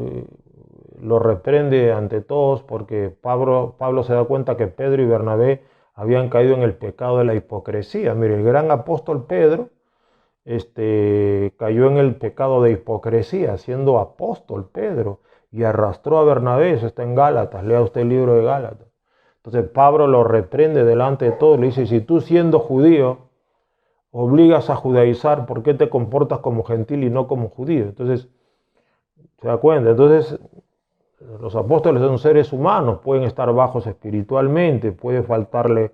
D: lo reprende ante todos, porque Pablo se da cuenta que Pedro y Bernabé habían caído en el pecado de la hipocresía. Mire, el gran apóstol Pedro cayó en el pecado de hipocresía, siendo apóstol Pedro, y arrastró a Bernabé. Eso está en Gálatas, lea usted el libro de Gálatas. Entonces Pablo lo reprende delante de todos, le dice, si tú siendo judío obligas a judaizar, ¿por qué te comportas como gentil y no como judío? Entonces, ¿se da cuenta? Entonces, los apóstoles son seres humanos, pueden estar bajos espiritualmente, puede faltarle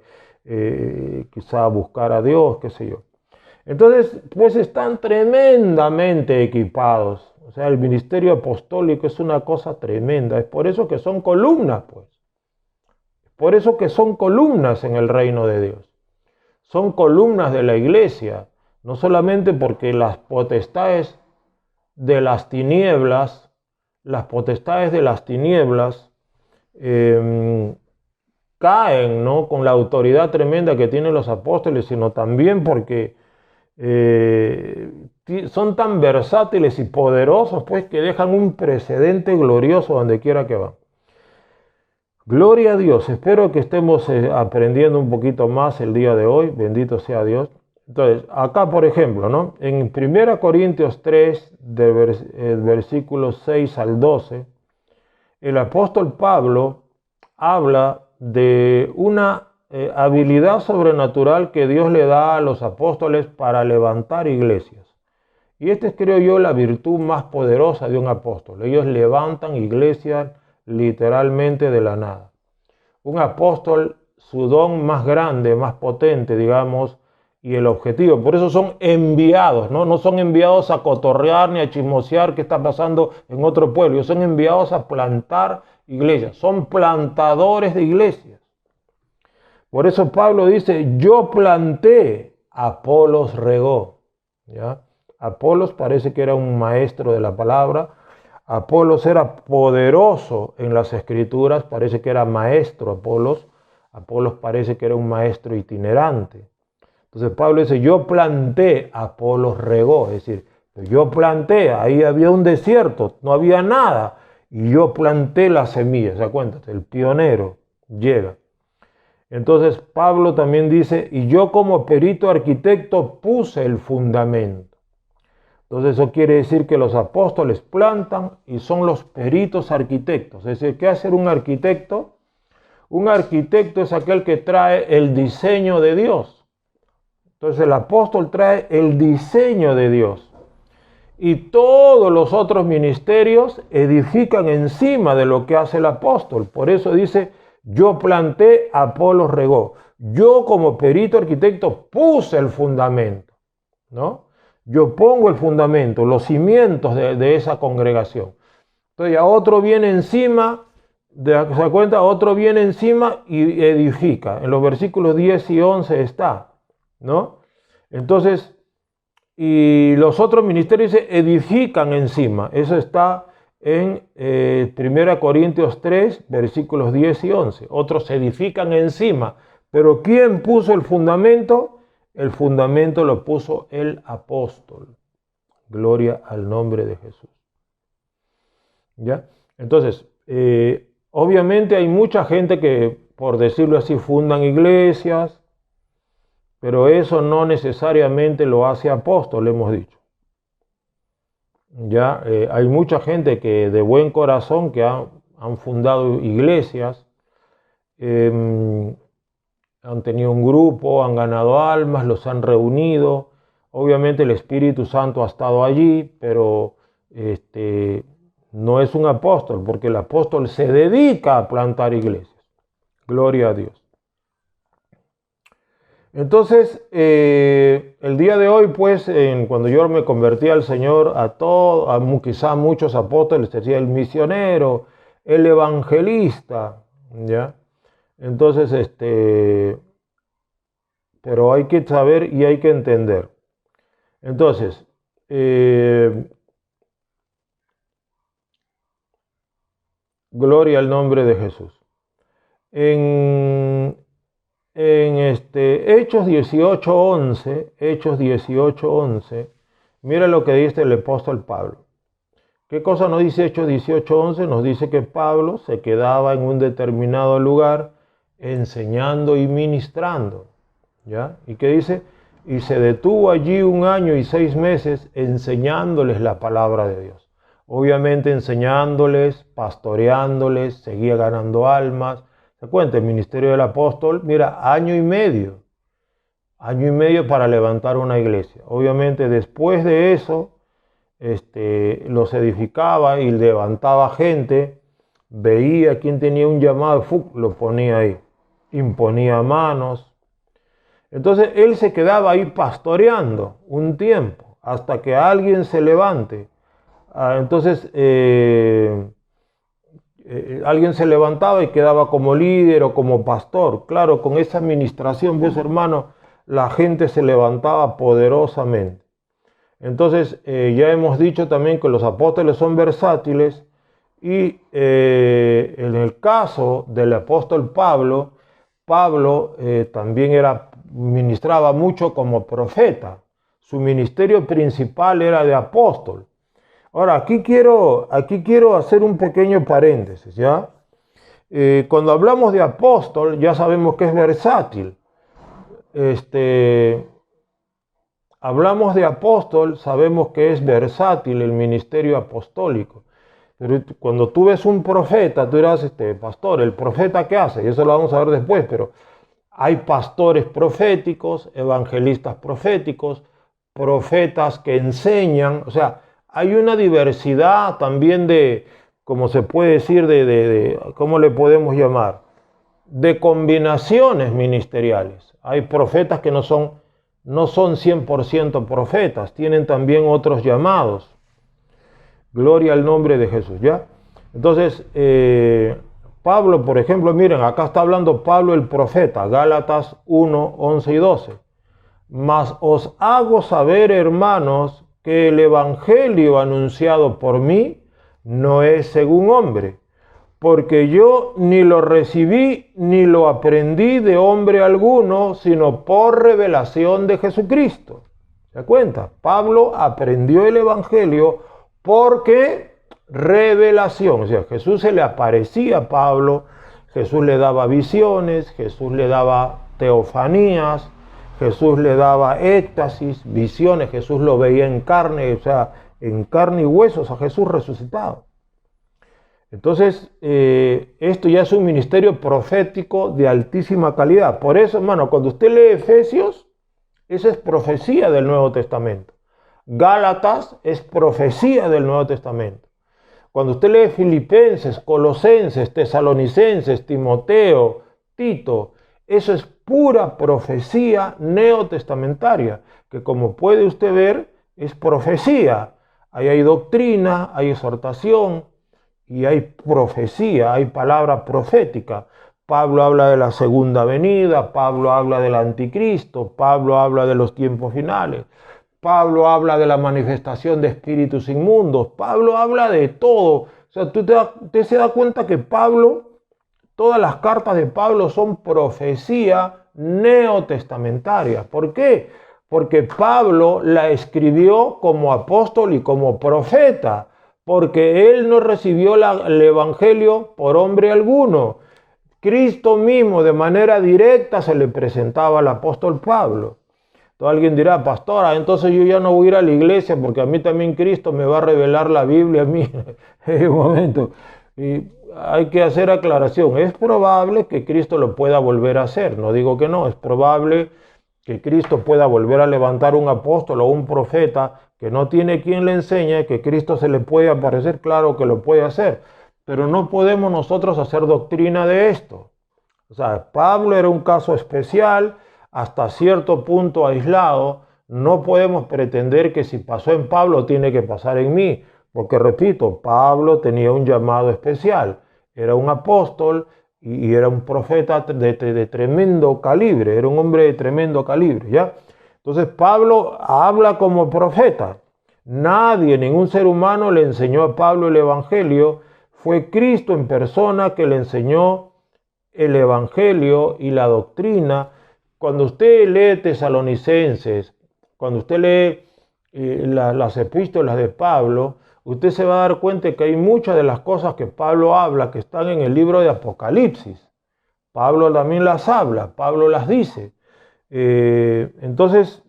D: quizá buscar a Dios, qué sé yo. Entonces, pues están tremendamente equipados. O sea, el ministerio apostólico es una cosa tremenda. Es por eso que son columnas, pues. Por eso que son columnas en el reino de Dios. Son columnas de la iglesia, no solamente porque las potestades de las tinieblas, caen, ¿no?, con la autoridad tremenda que tienen los apóstoles, sino también porque son tan versátiles y poderosos, pues, que dejan un precedente glorioso donde quiera que van. Gloria a Dios, espero que estemos aprendiendo un poquito más el día de hoy, bendito sea Dios. Entonces, acá por ejemplo, ¿no?, en 1 Corintios 3, del versículo 6 al 12, el apóstol Pablo habla de una habilidad sobrenatural que Dios le da a los apóstoles para levantar iglesias. Y esta es, creo yo, la virtud más poderosa de un apóstol. Ellos levantan iglesias literalmente de la nada. Un apóstol su don más grande, más potente, digamos, y el objetivo. Por eso son enviados, ¿no? No son enviados a cotorrear ni a chismosear qué está pasando en otro pueblo. Ellos son enviados a plantar iglesias. Son plantadores de iglesias. Por eso Pablo dice, yo planté, Apolos regó. ¿Ya? Apolos parece que era un maestro de la palabra. Apolos era poderoso en las escrituras, parece que era maestro Apolos. Apolos parece que era un maestro itinerante. Entonces Pablo dice, yo planté, Apolos regó. Es decir, yo planté, ahí había un desierto, no había nada. Y yo planté la semilla, ¿se cuenta? El pionero llega. Entonces Pablo también dice, y yo como perito arquitecto puse el fundamento. Entonces eso quiere decir que los apóstoles plantan y son los peritos arquitectos. Es decir, ¿qué hace un arquitecto? Un arquitecto es aquel que trae el diseño de Dios. Entonces el apóstol trae el diseño de Dios. Y todos los otros ministerios edifican encima de lo que hace el apóstol. Por eso dice, yo planté, Apolos regó. Yo como perito arquitecto puse el fundamento, ¿no? Yo pongo el fundamento, los cimientos de esa congregación. Entonces ya otro viene encima, ¿se da cuenta? Otro viene encima y edifica. En los versículos 10 y 11 está, ¿no? Entonces, y los otros ministerios se edifican encima. Eso está en 1 Corintios 3, versículos 10 y 11. Otros se edifican encima. Pero ¿quién puso el fundamento? El fundamento lo puso el apóstol. Gloria al nombre de Jesús. ¿Ya? Entonces, obviamente hay mucha gente que, por decirlo así, fundan iglesias, pero eso no necesariamente lo hace apóstol, hemos dicho. Ya hay mucha gente que de buen corazón que han fundado iglesias, han tenido un grupo, han ganado almas, los han reunido. Obviamente el Espíritu Santo ha estado allí, pero no es un apóstol, porque el apóstol se dedica a plantar iglesias. Gloria a Dios. Entonces, el día de hoy, pues, cuando yo me convertí al Señor, quizá muchos apóstoles decían el misionero, el evangelista, ¿ya? Entonces, pero hay que saber y hay que entender. Entonces, gloria al nombre de Jesús. En Hechos 18:11, mira lo que dice el apóstol Pablo. ¿Qué cosa nos dice Hechos 18:11? Nos dice que Pablo se quedaba en un determinado lugar enseñando y ministrando, ¿ya? ¿Y qué dice? Y se detuvo allí 1 año y 6 meses enseñándoles la palabra de Dios. Obviamente enseñándoles, pastoreándoles, seguía ganando almas. Se cuenta, el ministerio del apóstol, mira, año y medio para levantar una iglesia. Obviamente después de eso, los edificaba y levantaba gente, veía quién tenía un llamado, lo ponía ahí, imponía manos. Entonces él se quedaba ahí pastoreando un tiempo, hasta que alguien se levante. Entonces, alguien se levantaba y quedaba como líder o como pastor. Claro, con esa administración, ves, hermano, la gente se levantaba poderosamente. Entonces, ya hemos dicho también que los apóstoles son versátiles y en el caso del apóstol Pablo también ministraba mucho como profeta. Su ministerio principal era de apóstol. Ahora, aquí quiero hacer un pequeño paréntesis, ¿ya? Cuando hablamos de apóstol, ya sabemos que es versátil. Hablamos de apóstol, sabemos que es versátil el ministerio apostólico. Pero cuando tú ves un profeta, tú dirás, pastor, ¿el profeta qué hace? Y eso lo vamos a ver después, pero hay pastores proféticos, evangelistas proféticos, profetas que enseñan, o sea, hay una diversidad también de, como se puede decir, ¿cómo le podemos llamar? de combinaciones ministeriales. Hay profetas que no son 100% profetas, tienen también otros llamados. Gloria al nombre de Jesús, ¿ya? Entonces, Pablo, por ejemplo, miren, acá está hablando Pablo el profeta, Gálatas 1, 11 y 12. Mas os hago saber, hermanos, que el evangelio anunciado por mí no es según hombre, porque yo ni lo recibí ni lo aprendí de hombre alguno, sino por revelación de Jesucristo. ¿Se da cuenta? Pablo aprendió el evangelio porque revelación, o sea, Jesús se le aparecía a Pablo, Jesús le daba visiones, Jesús le daba teofanías, Jesús le daba éxtasis, visiones, Jesús lo veía en carne, o sea, en carne y huesos a Jesús resucitado. Entonces, esto ya es un ministerio profético de altísima calidad. Por eso, hermano, cuando usted lee Efesios, esa es profecía del Nuevo Testamento. Gálatas es profecía del Nuevo Testamento. Cuando usted lee Filipenses, Colosenses, Tesalonicenses, Timoteo, Tito, eso es pura profecía neotestamentaria, que como puede usted ver, es profecía. Ahí hay doctrina, hay exhortación y hay profecía, hay palabra profética. Pablo habla de la segunda venida, Pablo habla del anticristo, Pablo habla de los tiempos finales, Pablo habla de la manifestación de espíritus inmundos, Pablo habla de todo. O sea, usted se da cuenta que Pablo, todas las cartas de Pablo son profecía neotestamentaria. ¿Por qué? Porque Pablo la escribió como apóstol y como profeta, porque él no recibió el evangelio por hombre alguno. Cristo mismo de manera directa se le presentaba al apóstol Pablo. Entonces alguien dirá, pastora, entonces yo ya no voy a ir a la iglesia porque a mí también Cristo me va a revelar la Biblia a mí. En un momento. Y hay que hacer aclaración. Es probable que Cristo lo pueda volver a hacer. No digo que no. Es probable que Cristo pueda volver a levantar un apóstol o un profeta que no tiene quien le enseñe, que Cristo se le puede aparecer. Claro que lo puede hacer. Pero no podemos nosotros hacer doctrina de esto. O sea, Pablo era un caso especial, hasta cierto punto aislado. No podemos pretender que si pasó en Pablo tiene que pasar en mí. Porque, repito, Pablo tenía un llamado especial. Era un apóstol y era un profeta de tremendo calibre. Era un hombre de tremendo calibre, ¿ya? Entonces, Pablo habla como profeta. Nadie, ningún ser humano le enseñó a Pablo el evangelio. Fue Cristo en persona que le enseñó el evangelio y la doctrina. Cuando usted lee Tesalonicenses, cuando usted lee las epístolas de Pablo, usted se va a dar cuenta que hay muchas de las cosas que Pablo habla que están en el libro de Apocalipsis. Pablo también las habla, Pablo las dice. Entonces,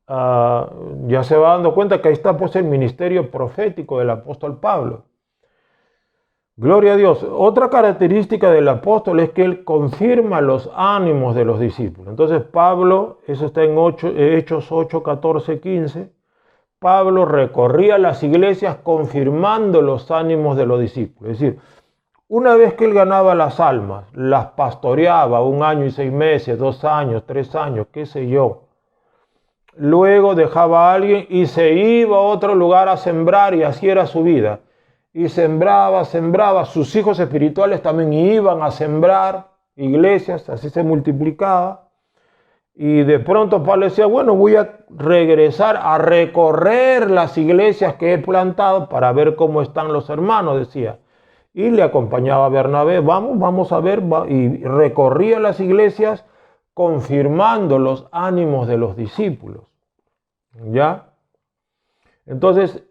D: ya se va dando cuenta que ahí está pues el ministerio profético del apóstol Pablo. Gloria a Dios. Otra característica del apóstol es que él confirma los ánimos de los discípulos. Entonces Pablo, eso está en Hechos 8, 14, 15. Pablo recorría las iglesias confirmando los ánimos de los discípulos. Es decir, una vez que él ganaba las almas, las pastoreaba 1 año y 6 meses, 2 años, 3 años, qué sé yo. Luego dejaba a alguien y se iba a otro lugar a sembrar y así era su vida. Y sembraba. Sus hijos espirituales también iban a sembrar iglesias, así se multiplicaba. Y de pronto Pablo decía, bueno, voy a regresar a recorrer las iglesias que he plantado para ver cómo están los hermanos, decía. Y le acompañaba a Bernabé, vamos a ver, y recorría las iglesias confirmando los ánimos de los discípulos. ¿Ya? Entonces,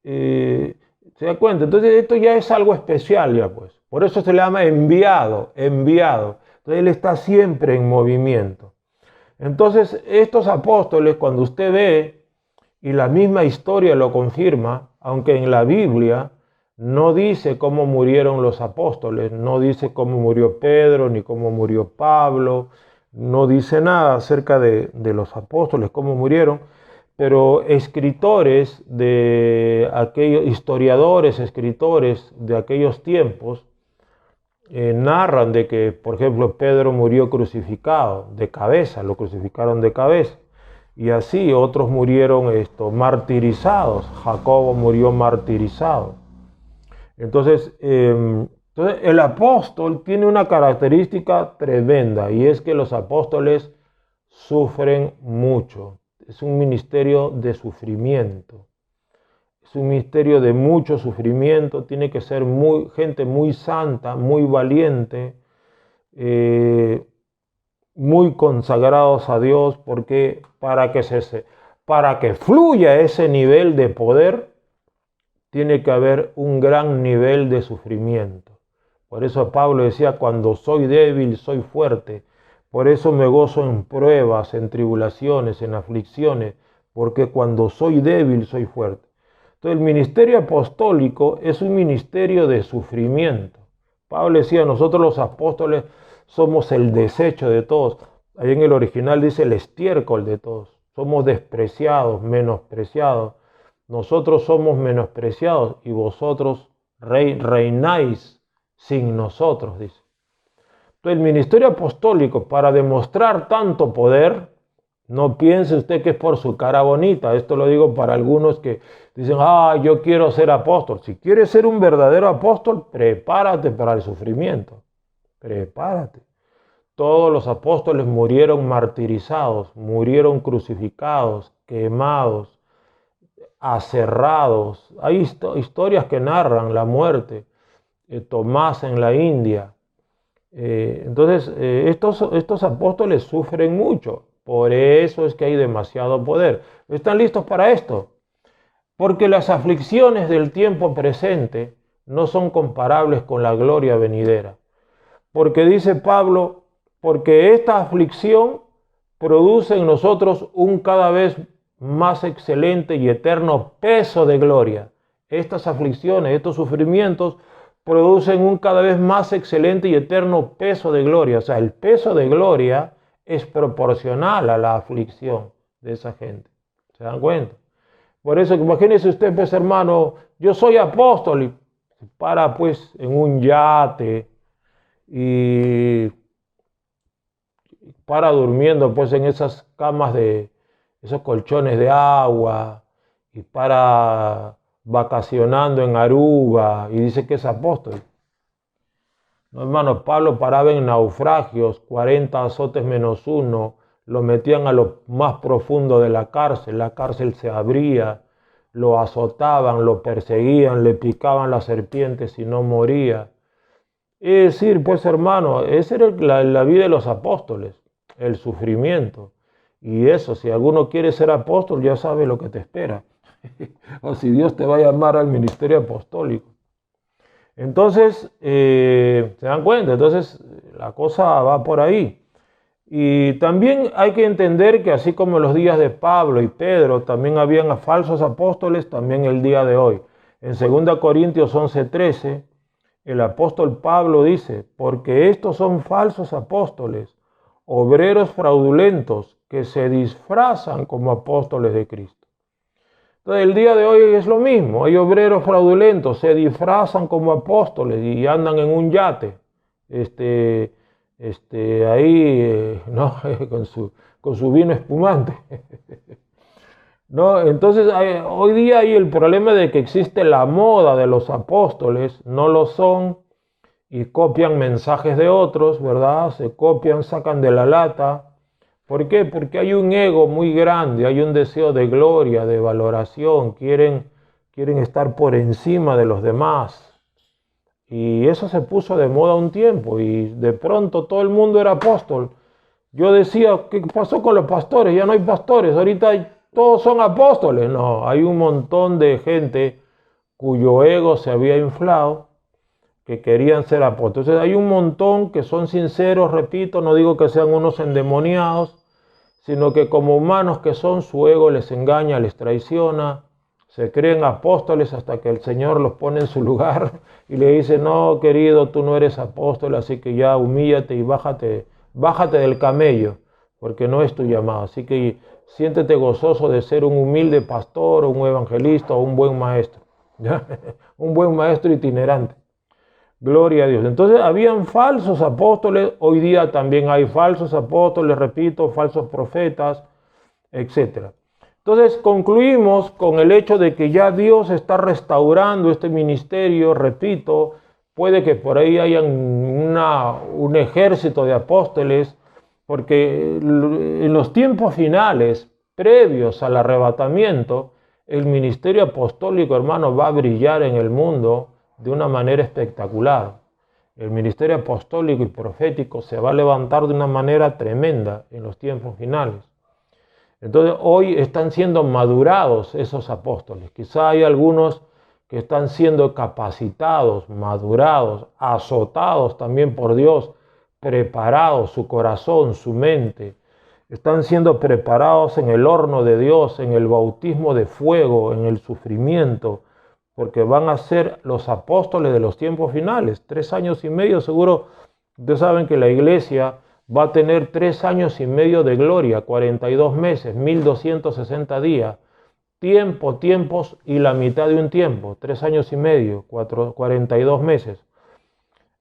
D: se da cuenta. Entonces esto ya es algo especial ya pues. Por eso se le llama enviado. Entonces él está siempre en movimiento. Entonces estos apóstoles, cuando usted ve, y la misma historia lo confirma, aunque en la Biblia no dice cómo murieron los apóstoles, no dice cómo murió Pedro, ni cómo murió Pablo, no dice nada acerca de los apóstoles, cómo murieron, pero escritores de aquellos, historiadores, escritores de aquellos tiempos, narran de que, por ejemplo, Pedro murió crucificado de cabeza, lo crucificaron de cabeza. Y así otros murieron martirizados. Jacobo murió martirizado. Entonces el apóstol tiene una característica tremenda, y es que los apóstoles sufren mucho. Es un ministerio de sufrimiento. Es un ministerio de mucho sufrimiento. Tiene que ser gente muy santa, muy valiente, muy consagrados a Dios, porque para que fluya ese nivel de poder, tiene que haber un gran nivel de sufrimiento. Por eso Pablo decía, cuando soy débil, soy fuerte. Por eso me gozo en pruebas, en tribulaciones, en aflicciones, porque cuando soy débil, soy fuerte. Entonces el ministerio apostólico es un ministerio de sufrimiento. Pablo decía, nosotros los apóstoles somos el desecho de todos. Ahí en el original dice el estiércol de todos. Somos despreciados, menospreciados. Nosotros somos menospreciados y vosotros reináis sin nosotros, dice. Entonces el ministerio apostólico, para demostrar tanto poder, no piense usted que es por su cara bonita. Esto lo digo para algunos que dicen, yo quiero ser apóstol. Si quieres ser un verdadero apóstol, prepárate para el sufrimiento. Prepárate. Todos los apóstoles murieron martirizados, murieron crucificados, quemados, aserrados. Hay historias que narran la muerte. Tomás en la India. Entonces, estos apóstoles sufren mucho. Por eso es que hay demasiado poder. ¿Están listos para esto? Porque las aflicciones del tiempo presente no son comparables con la gloria venidera. Porque dice Pablo, porque esta aflicción produce en nosotros un cada vez más excelente y eterno peso de gloria. Estas aflicciones, estos sufrimientos producen un cada vez más excelente y eterno peso de gloria. O sea, el peso de gloria es proporcional a la aflicción de esa gente. ¿Se dan cuenta? Por eso, imagínese usted, pues hermano, yo soy apóstol y para pues en un yate y para durmiendo pues en esas camas esos colchones de agua, y para vacacionando en Aruba, y dice que es apóstol. No, hermano, Pablo paraba en naufragios, 40 azotes menos uno, lo metían a lo más profundo de la cárcel se abría, lo azotaban, lo perseguían, le picaban las serpientes y no moría. Es decir, pues hermano, esa era la vida de los apóstoles, el sufrimiento. Y eso, si alguno quiere ser apóstol, ya sabe lo que te espera. O si Dios te va a llamar al ministerio apostólico. Entonces, ¿se dan cuenta? Entonces, la cosa va por ahí. Y también hay que entender que así como en los días de Pablo y Pedro, también habían falsos apóstoles, también el día de hoy. En 2 Corintios 11:13, el apóstol Pablo dice, porque estos son falsos apóstoles, obreros fraudulentos, que se disfrazan como apóstoles de Cristo. Entonces el día de hoy es lo mismo, hay obreros fraudulentos, se disfrazan como apóstoles y andan en un yate, ¿no? con su vino espumante. ¿No? Entonces hoy día hay el problema de que existe la moda de los apóstoles, no lo son, y copian mensajes de otros, ¿verdad? Se copian, sacan de la lata. ¿Por qué? Porque hay un ego muy grande, hay un deseo de gloria, de valoración, quieren estar por encima de los demás. Y eso se puso de moda un tiempo y de pronto todo el mundo era apóstol. Yo decía, ¿qué pasó con los pastores? Ya no hay pastores, ahorita todos son apóstoles. No, hay un montón de gente cuyo ego se había inflado, que querían ser apóstoles. Entonces hay un montón que son sinceros, repito, no digo que sean unos endemoniados, sino que como humanos que son, su ego les engaña, les traiciona, se creen apóstoles hasta que el Señor los pone en su lugar y le dice, no, querido, tú no eres apóstol, así que ya humíllate y bájate del camello, porque no es tu llamado. Así que siéntete gozoso de ser un humilde pastor, o un evangelista, o un buen maestro, ¿ya? Un buen maestro itinerante. Gloria a Dios. Entonces habían falsos apóstoles, hoy día también hay falsos apóstoles, repito, falsos profetas, etc. Entonces concluimos con el hecho de que ya Dios está restaurando este ministerio, repito, puede que por ahí hayan un ejército de apóstoles, porque en los tiempos finales, previos al arrebatamiento, el ministerio apostólico, hermano, va a brillar en el mundo de una manera espectacular. El ministerio apostólico y profético se va a levantar de una manera tremenda en los tiempos finales. Entonces hoy están siendo madurados esos apóstoles. Quizá hay algunos que están siendo capacitados, madurados, azotados también por Dios, preparados, su corazón, su mente. Están siendo preparados en el horno de Dios, en el bautismo de fuego, en el sufrimiento, porque van a ser los apóstoles de los tiempos finales. 3 años y medio, seguro, ustedes saben que la iglesia va a tener 3 años y medio de gloria, 42 meses, 1260 días, tiempos y la mitad de un tiempo, 3 años y medio, 42 meses.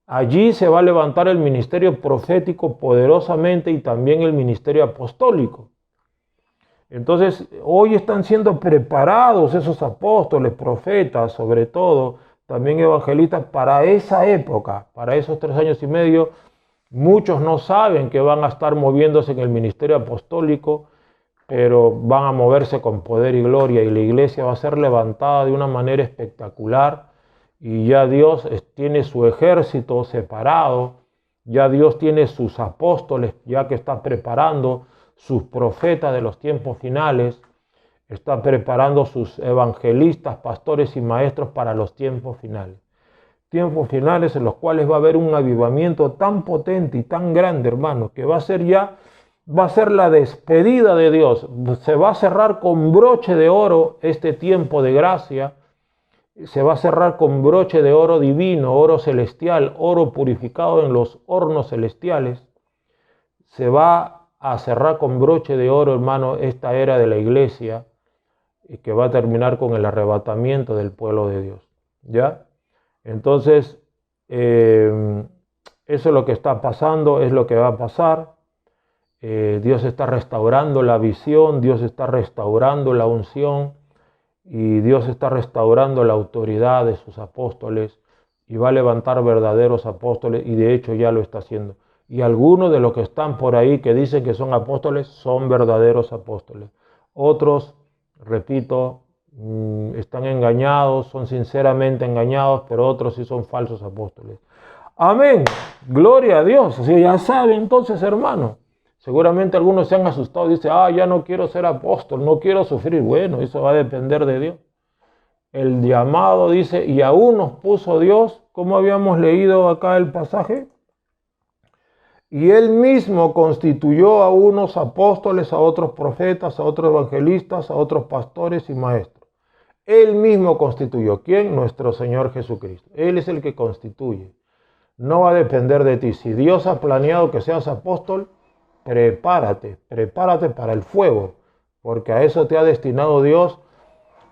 D: Allí se va a levantar el ministerio profético poderosamente y también el ministerio apostólico. Entonces, hoy están siendo preparados esos apóstoles, profetas, sobre todo, también evangelistas, para esa época, para esos 3 años y medio. Muchos no saben que van a estar moviéndose en el ministerio apostólico, pero van a moverse con poder y gloria, y la iglesia va a ser levantada de una manera espectacular, y ya Dios tiene su ejército separado, ya Dios tiene sus apóstoles, ya que está preparando sus profetas de los tiempos finales, está preparando sus evangelistas, pastores y maestros para los tiempos finales. Tiempos finales en los cuales va a haber un avivamiento tan potente y tan grande, hermano, que va a ser la despedida de Dios. Se va a cerrar con broche de oro este tiempo de gracia. Se va a cerrar con broche de oro divino, oro celestial, oro purificado en los hornos celestiales. Se va a cerrar con broche de oro, hermano, esta era de la iglesia, y que va a terminar con el arrebatamiento del pueblo de Dios. ¿Ya? Entonces, eso es lo que está pasando, es lo que va a pasar. Dios está restaurando la visión, Dios está restaurando la unción, y Dios está restaurando la autoridad de sus apóstoles, y va a levantar verdaderos apóstoles, y de hecho ya lo está haciendo. Y algunos de los que están por ahí que dicen que son apóstoles son verdaderos apóstoles. Otros, repito, están engañados, son sinceramente engañados, pero otros sí son falsos apóstoles. Amén. Gloria a Dios. Así ya saben entonces, hermano. Seguramente algunos se han asustado y dicen, ya no quiero ser apóstol, no quiero sufrir. Bueno, eso va a depender de Dios. El llamado dice, y aún nos puso Dios, como habíamos leído acá el pasaje, y Él mismo constituyó a unos apóstoles, a otros profetas, a otros evangelistas, a otros pastores y maestros. Él mismo constituyó. ¿Quién? Nuestro Señor Jesucristo. Él es el que constituye. No va a depender de ti. Si Dios ha planeado que seas apóstol, prepárate para el fuego, porque a eso te ha destinado Dios.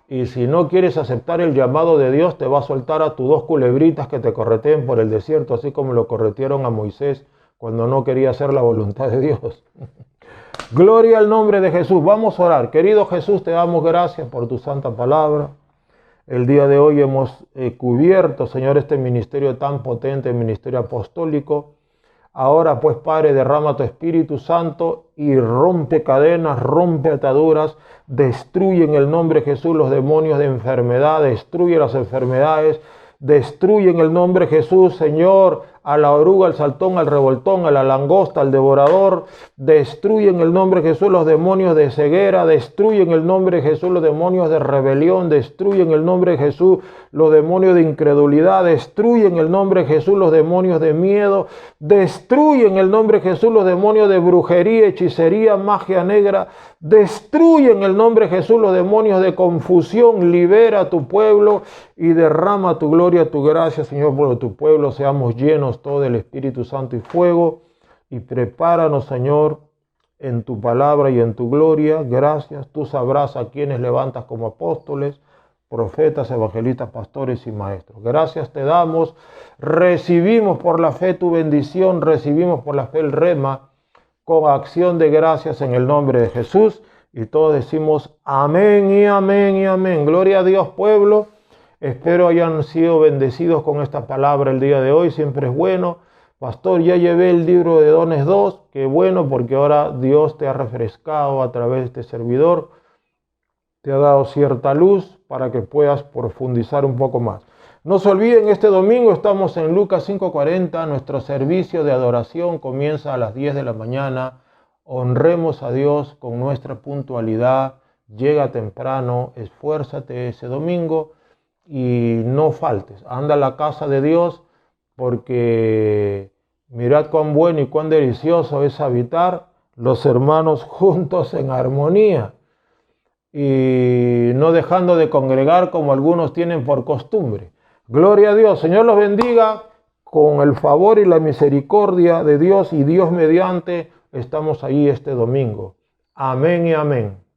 D: Y si no quieres aceptar el llamado de Dios, te va a soltar a tus 2 culebritas que te correteen por el desierto, así como lo corretearon a Moisés cuando no quería hacer la voluntad de Dios. Gloria al nombre de Jesús. Vamos a orar. Querido Jesús, te damos gracias por tu santa palabra. El día de hoy hemos cubierto, Señor, este ministerio tan potente, el ministerio apostólico. Ahora pues, Padre, derrama tu Espíritu Santo y rompe cadenas, rompe ataduras, destruye en el nombre de Jesús los demonios de enfermedad, destruye las enfermedades, destruye en el nombre de Jesús, Señor, a la oruga, al saltón, al revoltón, a la langosta, al devorador. Destruye en el nombre de Jesús los demonios de ceguera, destruye en el nombre de Jesús los demonios de rebelión, destruye en el nombre de Jesús los demonios de incredulidad, destruye en el nombre de Jesús los demonios de miedo, destruye en el nombre de Jesús los demonios de brujería, hechicería, magia negra, destruye en el nombre de Jesús los demonios de confusión. Libera a tu pueblo y derrama tu gloria, tu gracia, Señor, por tu pueblo. Seamos llenos todo del Espíritu Santo y fuego, y prepáranos, Señor, en tu palabra y en tu gloria. Gracias. Tú sabrás a quienes levantas como apóstoles. profetas, evangelistas, pastores y maestros. Gracias te damos, recibimos por la fe tu bendición, recibimos por la fe el rema, con acción de gracias en el nombre de Jesús. Y todos decimos amén y amén y amén. Gloria a Dios, pueblo. Espero hayan sido bendecidos con esta palabra el día de hoy. Siempre es bueno. Pastor, ya llevé el libro de Dones 2. Qué bueno, porque ahora Dios te ha refrescado a través de este servidor. Te ha dado cierta luz para que puedas profundizar un poco más. No se olviden, este domingo estamos en Lucas 5:40. Nuestro servicio de adoración comienza a las 10 de la mañana. Honremos a Dios con nuestra puntualidad. Llega temprano, esfuérzate ese domingo y no faltes. Anda a la casa de Dios, porque mirad cuán bueno y cuán delicioso es habitar los hermanos juntos en armonía, y no dejando de congregar como algunos tienen por costumbre. Gloria a Dios. Señor los bendiga con el favor y la misericordia de Dios, y Dios mediante estamos ahí este domingo. Amén y amén.